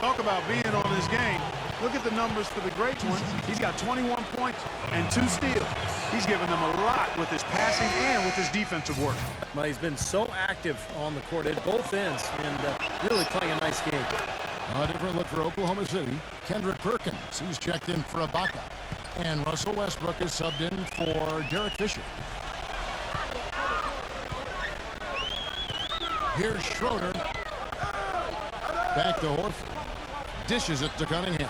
Talk about being on his game. Look at the numbers for the great one. He's got 21 points and 2 steals. He's given them a lot with his passing and with his defensive work. Well, he's been so active on the court at both ends and really playing a nice game. A different look for Oklahoma City. Kendrick Perkins, he's checked in for Ibaka. And Russell Westbrook is subbed in for Derek Fisher. Here's Schroeder. Back to Horford. Dishes it to Cunningham.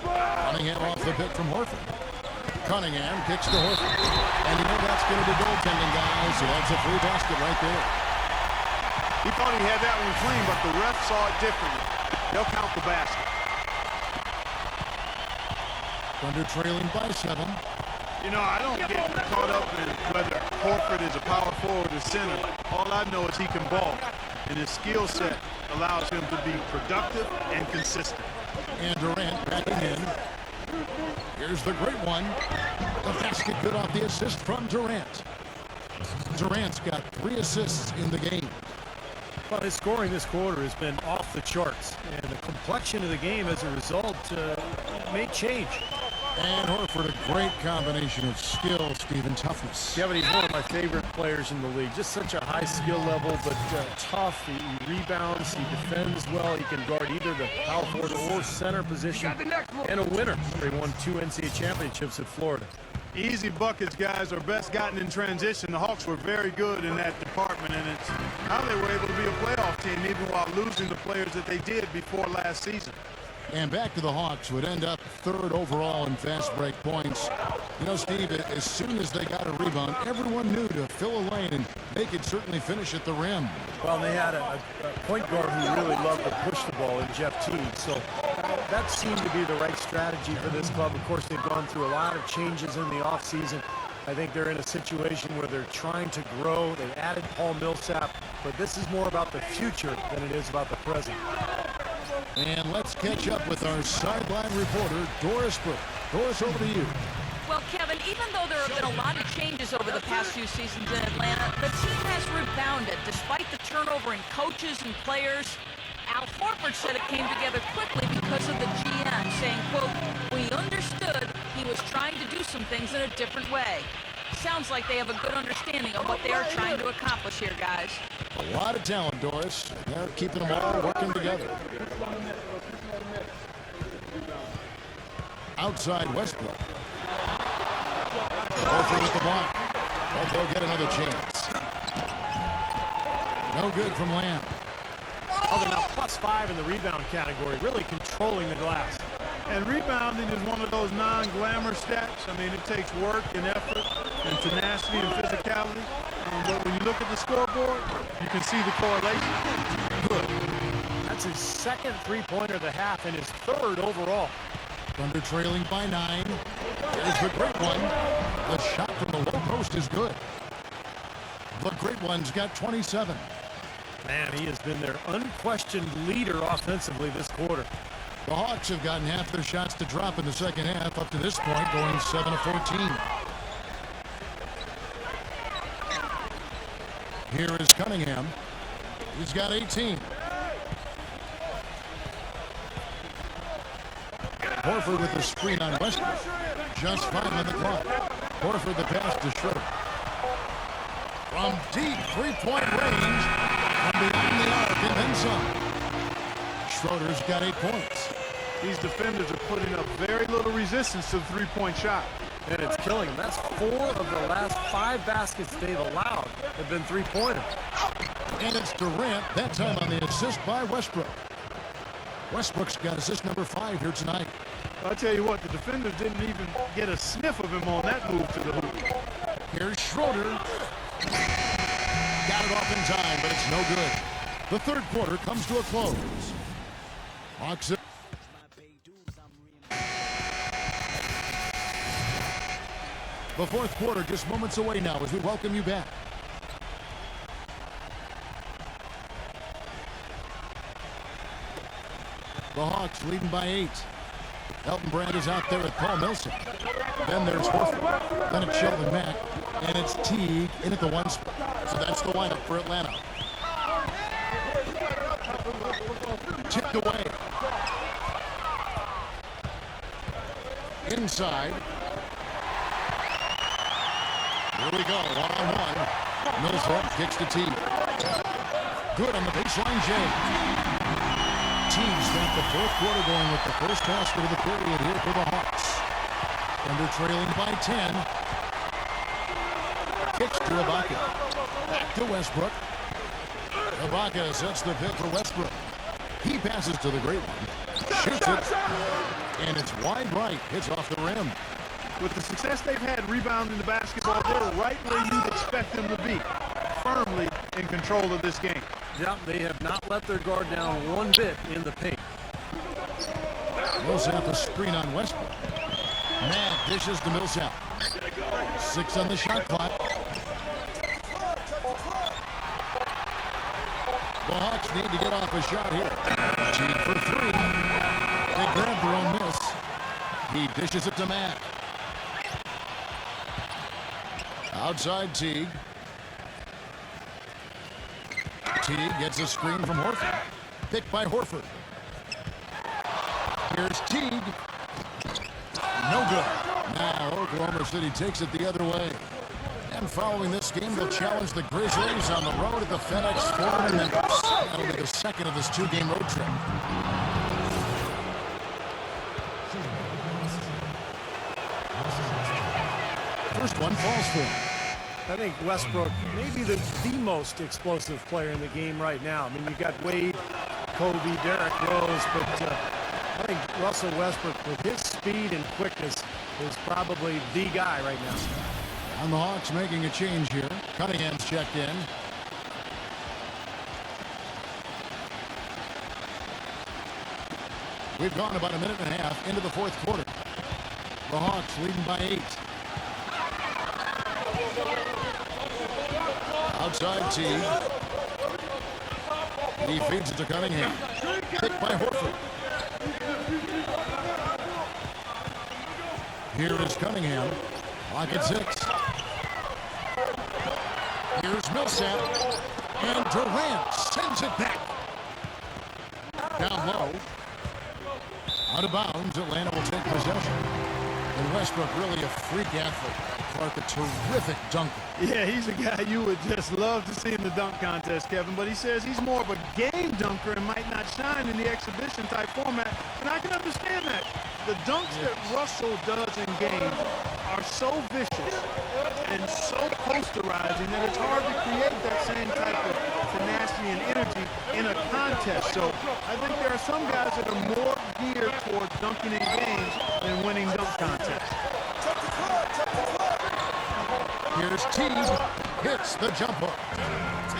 Cunningham off the pick from Horford. Cunningham kicks to Horford. And you know that's going to be goaltending, guys. So that's a free basket right there. He thought he had that one clean, but the ref saw it differently. They'll count the basket. Thunder trailing by 7. You know, I don't get caught up in whether Horford is a power forward or center. All I know is he can ball, and his skill set allows him to be productive and consistent. And Durant backing in. Here's the great one. The basket good off the assist from Durant. Durant's got 3 assists in the game. Well, his scoring this quarter has been off the charts, and the complexion of the game as a result may change. And Horford, a great combination of skill, Steve, and toughness. Yeah, but he's one of my favorite players in the league. Just such a high skill level, but tough. He rebounds, he defends well. He can guard either the power forward or center position. And a winner. They won 2 NCAA championships at Florida. Easy buckets, guys, are best gotten in transition. The Hawks were very good in that department, and it's how they were able to be a playoff team even while losing the players that they did before last season. And back to the Hawks, who would end up 3rd overall in fast break points. You know, Steve, as soon as they got a rebound, everyone knew to fill a lane, and they could certainly finish at the rim. Well, they had a point guard who really loved to push the ball in Jeff Teague, so that seemed to be the right strategy for this club. Of course, they've gone through a lot of changes in the offseason. I think they're in a situation where they're trying to grow. They added Paul Millsap, but this is more about the future than it is about the present. And let's catch up with our sideline reporter, Doris Burke. Doris, over to you. Well, Kevin, even though there have been a lot of changes over the past few seasons in Atlanta, the team has rebounded despite the turnover in coaches and players. Al Horford said it came together quickly because of the GM, saying, quote, "We understood he was trying to do some things in a different way." Sounds like they have a good understanding of what they are trying to accomplish here, guys. A lot of talent, Doris. They're keeping them all working together. Outside Westbrook. Horford with the block. But they'll get another chance. No good from Lamb. Oh, they're now +5 in the rebound category, really controlling the glass. And rebounding is one of those non-glamour stats. I mean, it takes work and effort and tenacity and physicality. But when you look at the scoreboard, you can see the correlation. Good. That's his 2nd three-pointer of the half and his 3rd overall. Thunder trailing by 9. Here's the great one. The shot from the low post is good. The great one's got 27. Man, he has been their unquestioned leader offensively this quarter. The Hawks have gotten half their shots to drop in the second half up to this point, going 7 of 14. Here is Cunningham. He's got 18. Horford with the screen on Westbrook. Just 5 on the clock. Horford the pass to Schroeder. From deep 3-point range. From behind the arc and then some. Schroeder's got 8 points. These defenders are putting up very little resistance to the 3-point shot. And it's killing them. That's 4 of the last 5 baskets they've allowed have been 3-pointers. And it's Durant, that time on the assist by Westbrook. Westbrook's got assist number 5 here tonight. I'll tell you what, the defenders didn't even get a sniff of him on that move to the hoop. Here's Schroeder. Got it off in time, but it's no good. The 3rd quarter comes to a close. Hawks. The 4th quarter just moments away now as we welcome you back. The Hawks leading by 8. Elton Brand is out there with Paul Millsap. Then there's Horford. Then it's Sheldon Mack. And it's Teague in at the 1 spot. So that's the lineup for Atlanta. Tipped away. inside. Here we go, one-on-one. Millsap kicks to Teague. Good on the baseline, Jay. Teague's got the fourth quarter going with the first basket of the period here for the Hawks. Thunder trailing by 10. Kicks to Ibaka. Back to Westbrook. Ibaka sets the pick for Westbrook. He passes to the great one. Shoots it. And it's wide right. Hits off the rim. With the success they've had rebounding the basketball, they're right where you'd expect them to be. Firmly in control of this game. Yeah, they have not let their guard down one bit in the paint. Millsap a screen on Westbrook. Matt dishes to Millsap. 6 on the shot clock. The Hawks need to get off a shot here. Teague for 3. They grab their own miss. He dishes it to Matt. Outside Teague. Teague gets a screen from Horford. Picked by Horford. Here's Teague. No good. Now Oklahoma City takes it the other way. And following this game, they'll challenge the Grizzlies on the road at the FedEx Forum in Memphis. That'll be the second of this 2-game road trip. First one falls for him. I think Westbrook may be the most explosive player in the game right now. I mean, you've got Wade, Kobe, Derrick Rose, but I think Russell Westbrook, with his speed and quickness, is probably the guy right now. And the Hawks making a change here. Cunningham's checked in. We've gone about a minute and a half into the fourth quarter. The Hawks leading by 8. Outside Teague. He feeds it to Cunningham. Picked by Horford. Here is Cunningham. Lock at 6. Here's Millsap. And Durant sends it back. Down low. Out of bounds. Atlanta will take possession. And Westbrook really a freak athlete. Clark, a terrific dunker. Yeah, he's a guy you would just love to see in the dunk contest, Kevin, but he says he's more of a game dunker and might not shine in the exhibition type format, and I can understand that. The dunks that Russell does in games are so vicious and so posterizing that it's hard to create that same type of tenacity and energy in a contest. So I think there are some guys that are more geared towards dunking in games than winning dunk contests. Here's Teague. Hits the jumper.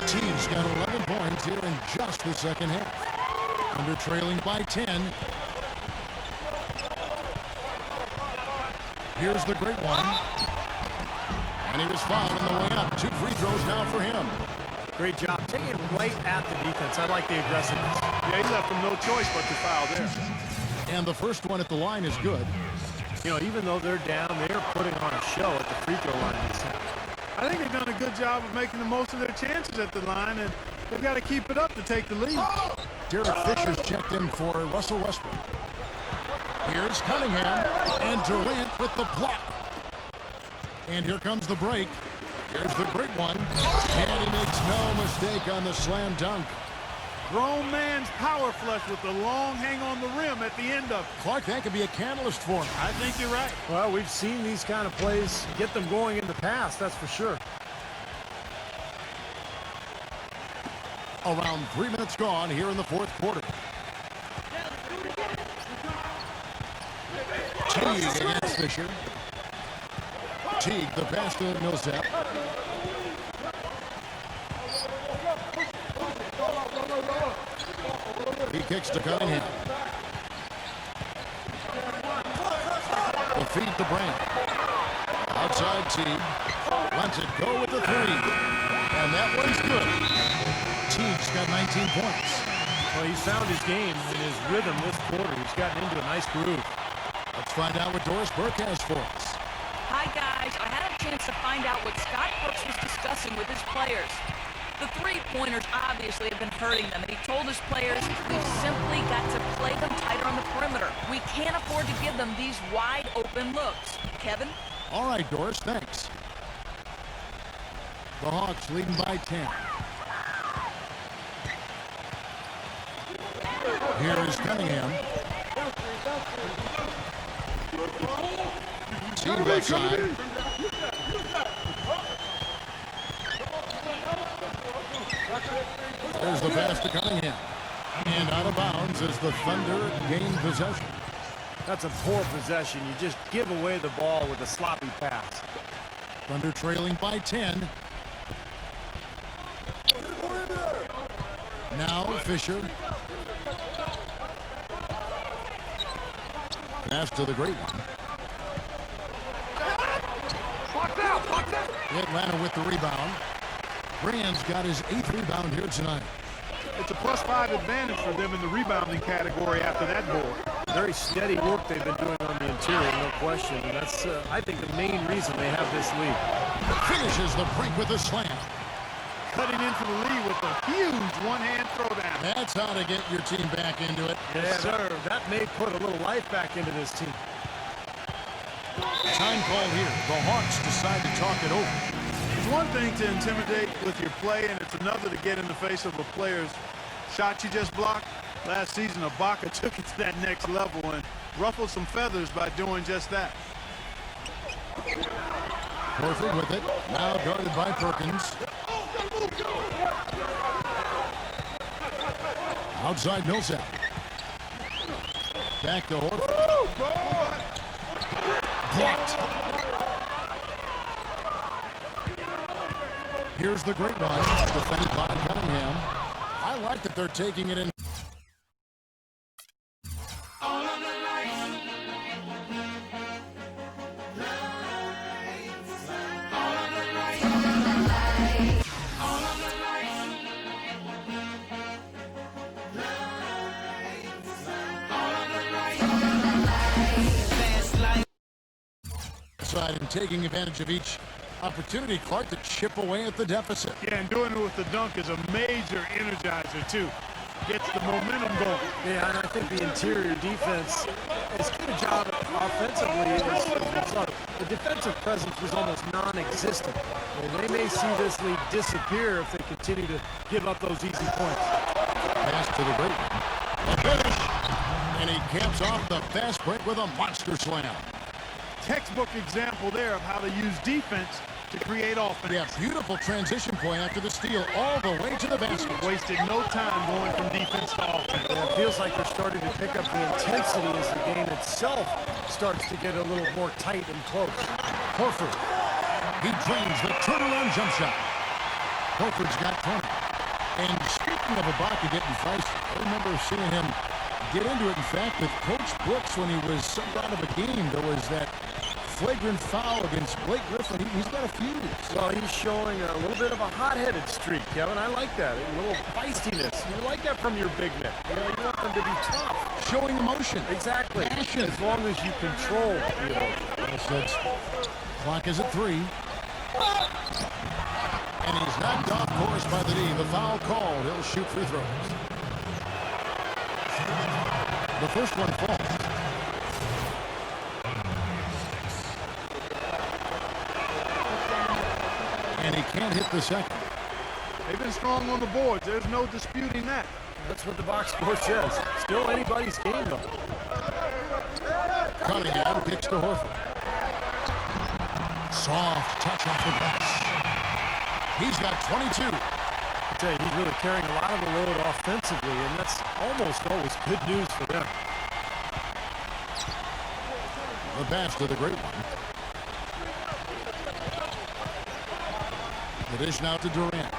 Teague's got 11 points here in just the second half. Under trailing by 10. Here's the great one. And he was fouled on the way up. 2 free throws now for him. Great job. Taking it right at the defense. I like the aggressiveness. Yeah, he left them no choice but to foul there. And the first one at the line is good. You know, even though they're down, they're putting on a show at the free throw line. I think they've done a good job of making the most of their chances at the line, and they've got to keep it up to take the lead. Derek Fisher's checked in for Russell Westbrook. Here's Cunningham, and Durant with the block. And here comes the break. Here's the great one. And he makes no mistake on the slam dunk. Grown man's power flush with the long hang on the rim at the end of it. Clark, that could be a catalyst for him. I think you're right. Well, we've seen these kind of plays get them going in the past, that's for sure. Around 3 minutes gone here in the fourth quarter. Teague against Fisher. Teague, the pass to Millsap. He kicks to Cunningham. The feed to Brand. Outside Teague. Lets it go with the 3. And that one's good. Teague's got 19 points. Well, he's found his game and his rhythm this quarter. He's gotten into a nice groove. Let's find out what Doris Burke has for us. Hi, guys. I had a chance to find out what Scott Brooks was discussing with his players. The three-pointers obviously have been hurting them, and he told his players, we've simply got to play them tighter on the perimeter. We can't afford to give them these wide-open looks. Kevin? All right, Doris, thanks. The Hawks leading by 10. Here is Cunningham. Team left side. There's the pass to Cunningham. And out of bounds as the Thunder gain possession. That's a poor possession. You just give away the ball with a sloppy pass. Thunder trailing by 10. Now Fisher. Pass to the great one. Atlanta with the rebound. Brand's got his 8th rebound here tonight. It's a +5 advantage for them in the rebounding category after that board. Very steady work they've been doing on the interior, no question. And that's, I think, the main reason they have this lead. Finishes the break with a slam. Cutting into the lead with a huge one-hand throwdown. That's how to get your team back into it. Yes, sir. That may put a little life back into this team. Time call here. The Hawks decide to talk it over. It's one thing to intimidate with your play, and it's another to get in the face of a player's shot you just blocked. Last season, Ibaka took it to that next level and ruffled some feathers by doing just that. Horford with it. Now guarded by Perkins. Outside Millsap. Back to Horford. Blocked. Here's the great one. Defended by Cunningham. I like that they're taking it in. And taking advantage of each opportunity, Clark, to chip away at the deficit. Yeah, and doing it with the dunk is a major energizer, too. Gets the momentum going. Yeah, and I think the interior defense has done a job offensively. The defensive presence was almost non-existent. And they may see this lead disappear if they continue to give up those easy points. Pass to the great one. A finish. And he caps off the fast break with a monster slam. Textbook example there of how to use defense to create offense. Yeah, beautiful transition play after the steal all the way to the basket. Wasted no time going from defense to offense. Yeah, it feels like they're starting to pick up the intensity as the game itself starts to get a little more tight and close. Horford. He drains the turnaround jump shot. Horford's got 20. And speaking of Ibaka getting feisty, I remember seeing him get into it. In fact, with Coach Brooks when he was subbed out of a game, there was that flagrant foul against Blake Griffin. He's got a few. Well, he's showing a little bit of a hot-headed streak, Kevin. I like that. A little feistiness. You like that from your big men. You know, you want them to be tough. Showing emotion. Exactly. Passion. As long as you control the emotion. Clock is at 3. And he's knocked off course by the D. The foul called. He'll shoot free throws. The first one falls. And he can't hit the second. They've been strong on the boards. There's no disputing that. That's what the box score says. Still anybody's game, though. Cunningham kicks to Horford. Soft touch off the glass. He's got 22. I tell you, he's really carrying a lot of the load offensively, and that's almost always good news for them. The pass to the great one. The dish now to Durant.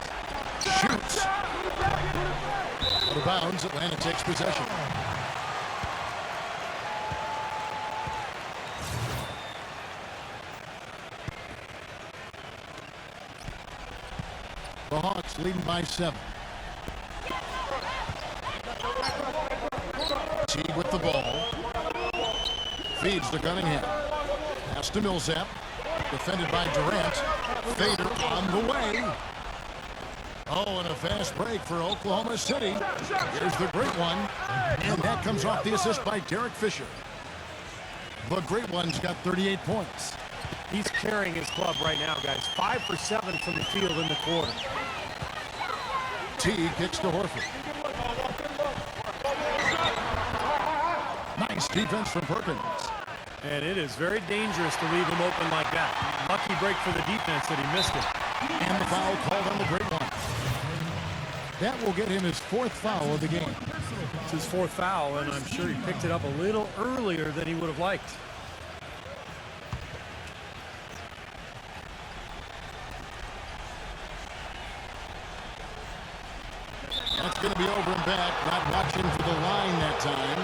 Shoots. Out of bounds, Atlanta takes possession. The Hawks leading by 7. Teague with the ball. Feeds to Cunningham. Pass to Millsap. Defended by Durant. Fader on the way. Oh, and a fast break for Oklahoma City. Here's the great one. And that comes off the assist by Derek Fisher. The great one's got 38 points. He's carrying his club right now, guys. 5 for 7 from the field in the quarter. T kicks to Horford. Nice defense from Perkins. And it is very dangerous to leave him open like that. Lucky break for the defense that he missed it. And the foul called on the great one. That will get him his 4th foul of the game. It's his 4th foul, and I'm sure he picked it up a little earlier than he would have liked. That's going to be over and back. Not watching for the line that time.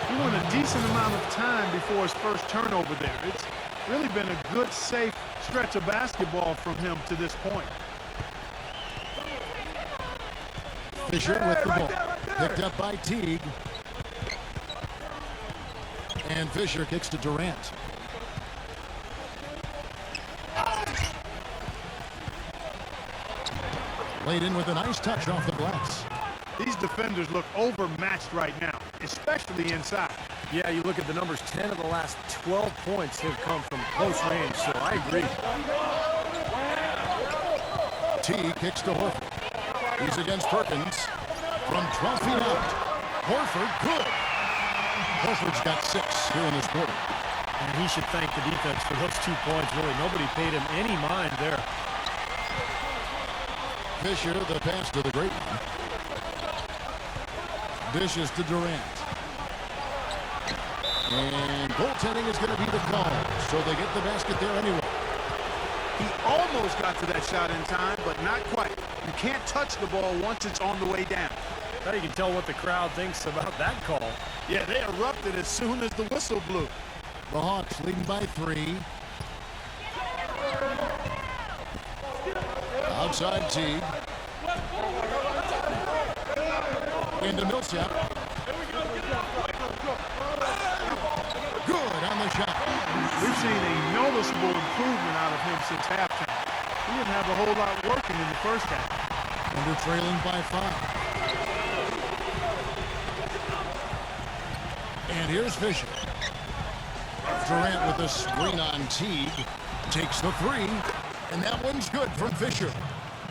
He went a decent amount of time before his first turnover there. It's really been a good, safe stretch of basketball from him to this point. Fisher with the ball. Picked up by Teague. And Fisher kicks to Durant. Laid in with a nice touch off the glass. These defenders look overmatched right now, especially inside. Yeah, you look at the numbers, 10 of the last 12 points have come from close range, so I agree. T kicks to Horford. He's against Perkins. From 12 feet out. Horford, good. Horford's got 6 here in this quarter. And he should thank the defense for those 2 points. Really, nobody paid him any mind there. Fisher, the pass to the great one. Dishes to Durant. And goaltending is going to be the call, so they get the basket there anyway. He almost got to that shot in time, but not quite. You can't touch the ball once it's on the way down. Now you can tell what the crowd thinks about that call. Yeah, they erupted as soon as the whistle blew. The Hawks leading by 3. Outside Teague. Into Millsap. Good on the shot. We've seen a noticeable improvement out of him since halftime. He didn't have a whole lot working in the first half. And they're trailing by 5. And here's Fisher. Durant with a screen on Teague. Takes the 3. And that one's good from Fisher.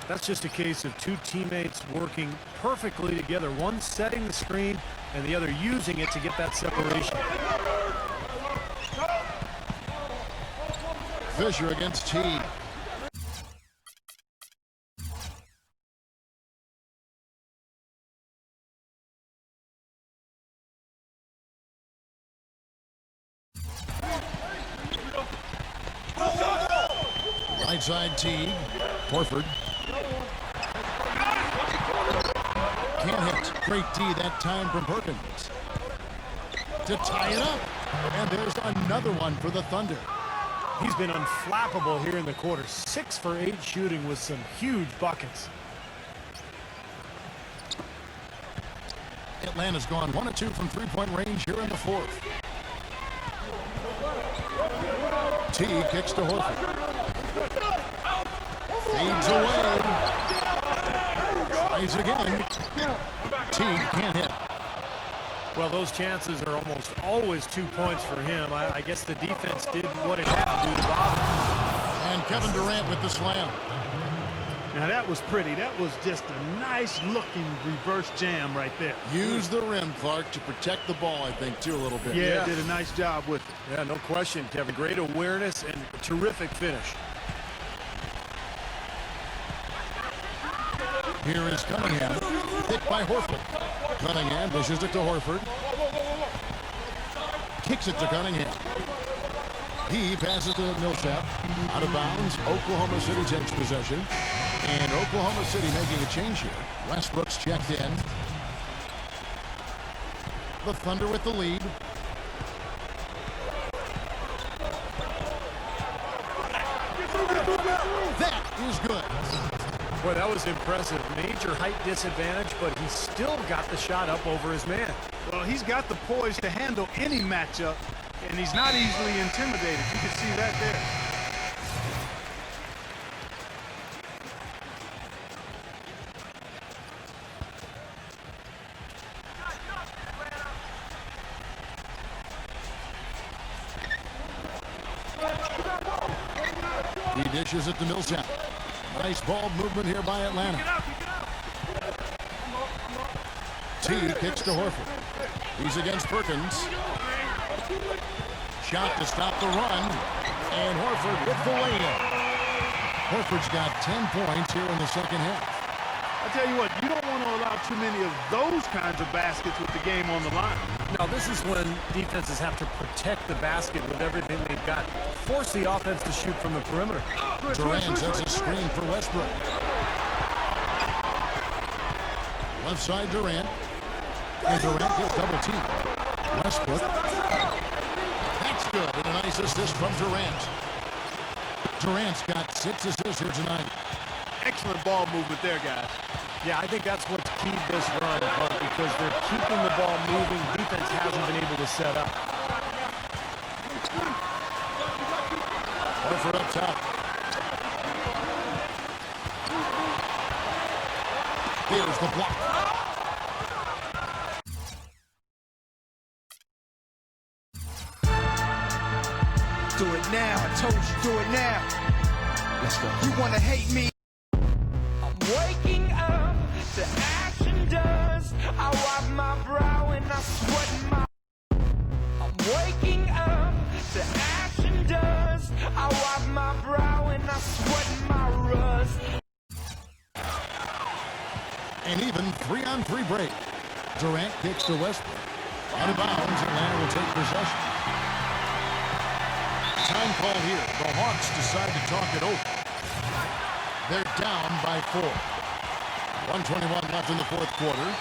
That's just a case of 2 teammates working perfectly together. One setting the screen and the other using it to get that separation. Fisher against Teague. Right side Teague. Horford. Can't hit. Great D that time from Perkins. To tie it up. And there's another one for the Thunder. He's been unflappable here in the quarter. 6 for 8 shooting with some huge buckets. Atlanta's gone 1 of 2 from 3-point range here in the 4th. T kicks to Horford. Fades away. Tries again. T can't hit. Well, those chances are almost always 2 points for him. I guess the defense did what it had to do to bother him. And Kevin Durant with the slam. Now that was pretty. That was just a nice looking reverse jam right there. Use the rim, Clark, to protect the ball, I think, too, a little bit. Yeah, did a nice job with it. Yeah, no question, Kevin. Great awareness and terrific finish. Here is Cunningham. Hit by Horford. Cunningham dishes it to Horford. Kicks it to Cunningham. He passes to Millsap. Out of bounds. Oklahoma City takes possession. And Oklahoma City making a change here. Westbrook's checked in. The Thunder with the lead. That is good. Boy, that was impressive. Major height disadvantage, but he still got the shot up over his man. Well, he's got the poise to handle any matchup, and he's not easily intimidated. You can see that there. dishes it to Millsap. Nice ball movement here by Atlanta. T kicks to Horford. He's against Perkins. Shot to stop the run. And Horford with the layup. Horford's got 10 points here in the second half. I tell you what, you don't want to allow too many of those kinds of baskets with the game on the line. Now, this is when defenses have to protect the basket with everything they've got. Force the offense to shoot from the perimeter. Durant sets a screen for Westbrook. Left side Durant. And Durant gets double team. Westbrook. That's good. And a nice assist from Durant. Durant's got 6 assists here tonight. Excellent ball movement there, guys. Yeah, I think that's what's keyed this run, because they're keeping the ball moving. Defense hasn't been able to set up. Horford up top. Here's the block. Do it now. I told you, do it now. Let's go. You wanna hate me? Waking up to action dust. I wipe my brow and I sweat my. I'm waking up to action dust. I wipe my brow and I sweat my rust. And even 3-on-3 break. Durant kicks to Westbrook. Out of bounds, Atlanta will take possession. Time call here. The Hawks decide to talk it over. They're down by 4. 1:21 left in the fourth quarter.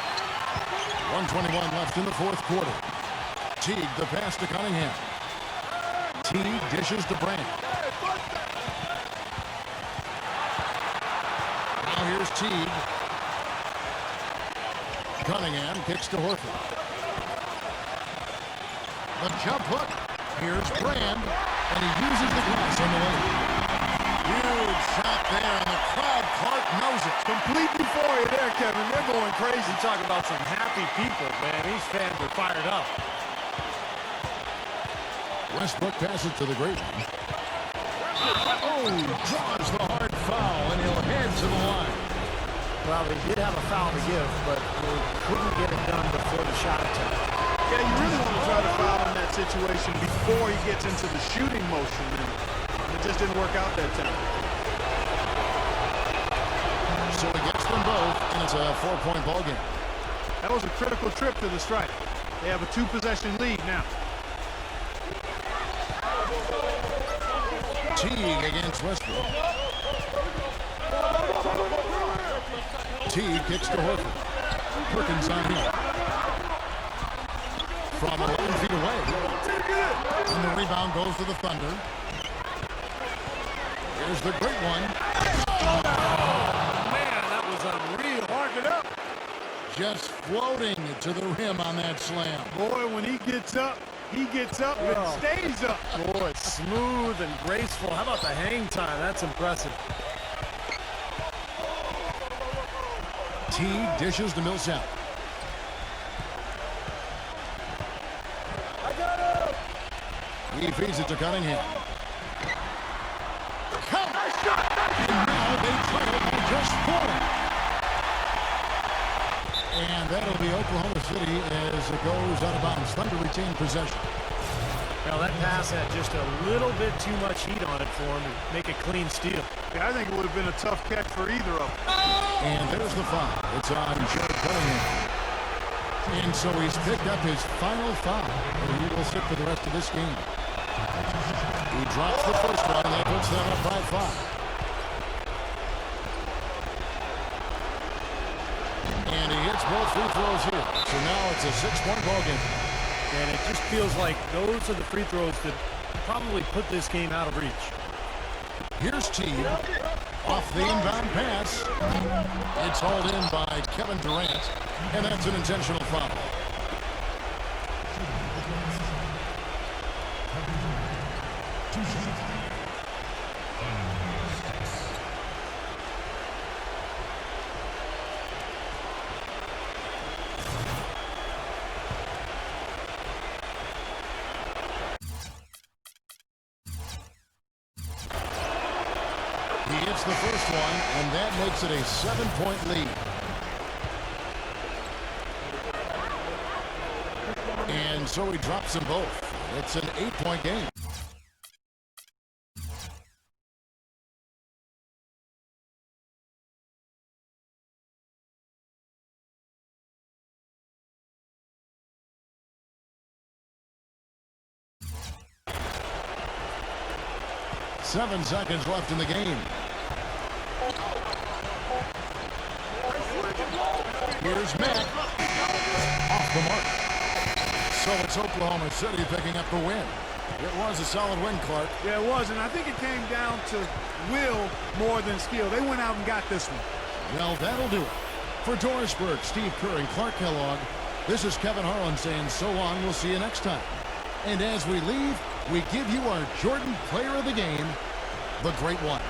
1:21 left in the fourth quarter. Teague, the pass to Cunningham. Teague dishes to Brand. Now here's Teague. Cunningham kicks to Horford. The jump hook. Here's Brand. And he uses the glass on the way. Huge shot there, and the crowd, Clark, knows it. Complete euphoria there, Kevin. They're going crazy. You talk about some happy people, man. These fans are fired up. Westbrook passes to the great one. Oh, draws the hard foul, and he'll head to the line. Well, they did have a foul to give, but they couldn't get it done before the shot attempt. Yeah, you really want to try to foul in that situation before he gets into the shooting motion. And it just didn't work out that time. So he gets them both, and it's a 4-point ball game. That was a critical trip to the stripe. They have a 2-possession lead now. Teague against Westbrook. Teague kicks to Horford. Perkins on him. From 11 feet away. And the rebound goes to the Thunder. Here's the great one. Man, that was unreal. Mark it up. Just floating to the rim on that slam. Boy, when he gets up and stays up. Boy, smooth and graceful. How about the hang time? That's impressive. Teague dishes to Millsap. He feeds it to Cunningham. And now they trail by just 4. And that'll be Oklahoma City as it goes out of bounds. Thunder retain possession. Now that pass had just a little bit too much heat on it for him to make a clean steal. Yeah, I think it would have been a tough catch for either of them. And there's the foul. It's on Jared Cunningham. And so he's picked up his final foul. And he will sit for the rest of this game. He drops the first one, and that puts them up by 5. And he hits both free throws here. So now it's a 6-point ball game. And it just feels like those are the free throws that probably put this game out of reach. Here's Teague off the inbound pass. It's hauled in by Kevin Durant, and that's an intentional foul. He gets the first one, and that makes it a 7-point lead. And so he drops them both. It's an 8-point game. Seven seconds left in the game. Here's Matt. Off the mark. So it's Oklahoma City picking up the win. It was a solid win, Clark. Yeah, it was, and I think it came down to will more than skill. They went out and got this one. Well, that'll do it. For Dorisburg, Steve Kerr, and Clark Kellogg, this is Kevin Harlan saying so long. We'll see you next time. And as we leave, we give you our Jordan Player of the Game, the Great One.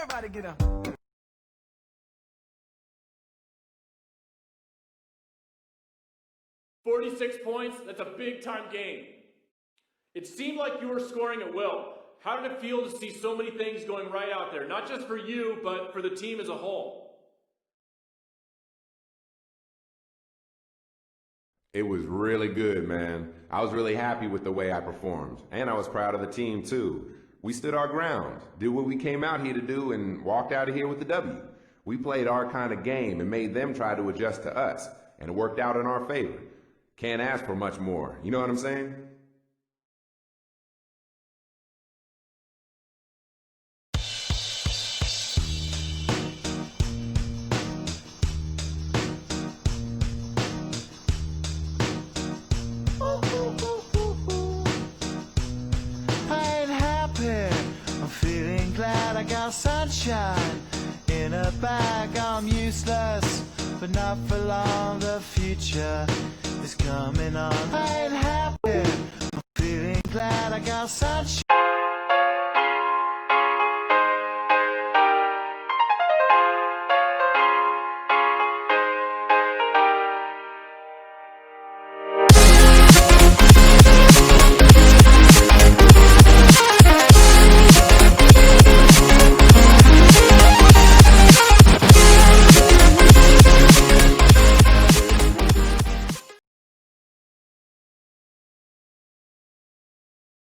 Everybody get up. 46 points, that's a big-time game. It seemed like you were scoring at will. How did it feel to see so many things going right out there, not just for you, but for the team as a whole? It was really good, man. I was really happy with the way I performed, and I was proud of the team, too. We stood our ground, did what we came out here to do, and walked out of here with the W. We played our kind of game and made them try to adjust to us, and it worked out in our favor. Can't ask for much more, you know what I'm saying? I got sunshine in a bag. I'm useless, but not for long. The future is coming on. I ain't happy. I'm feeling glad I got sunshine.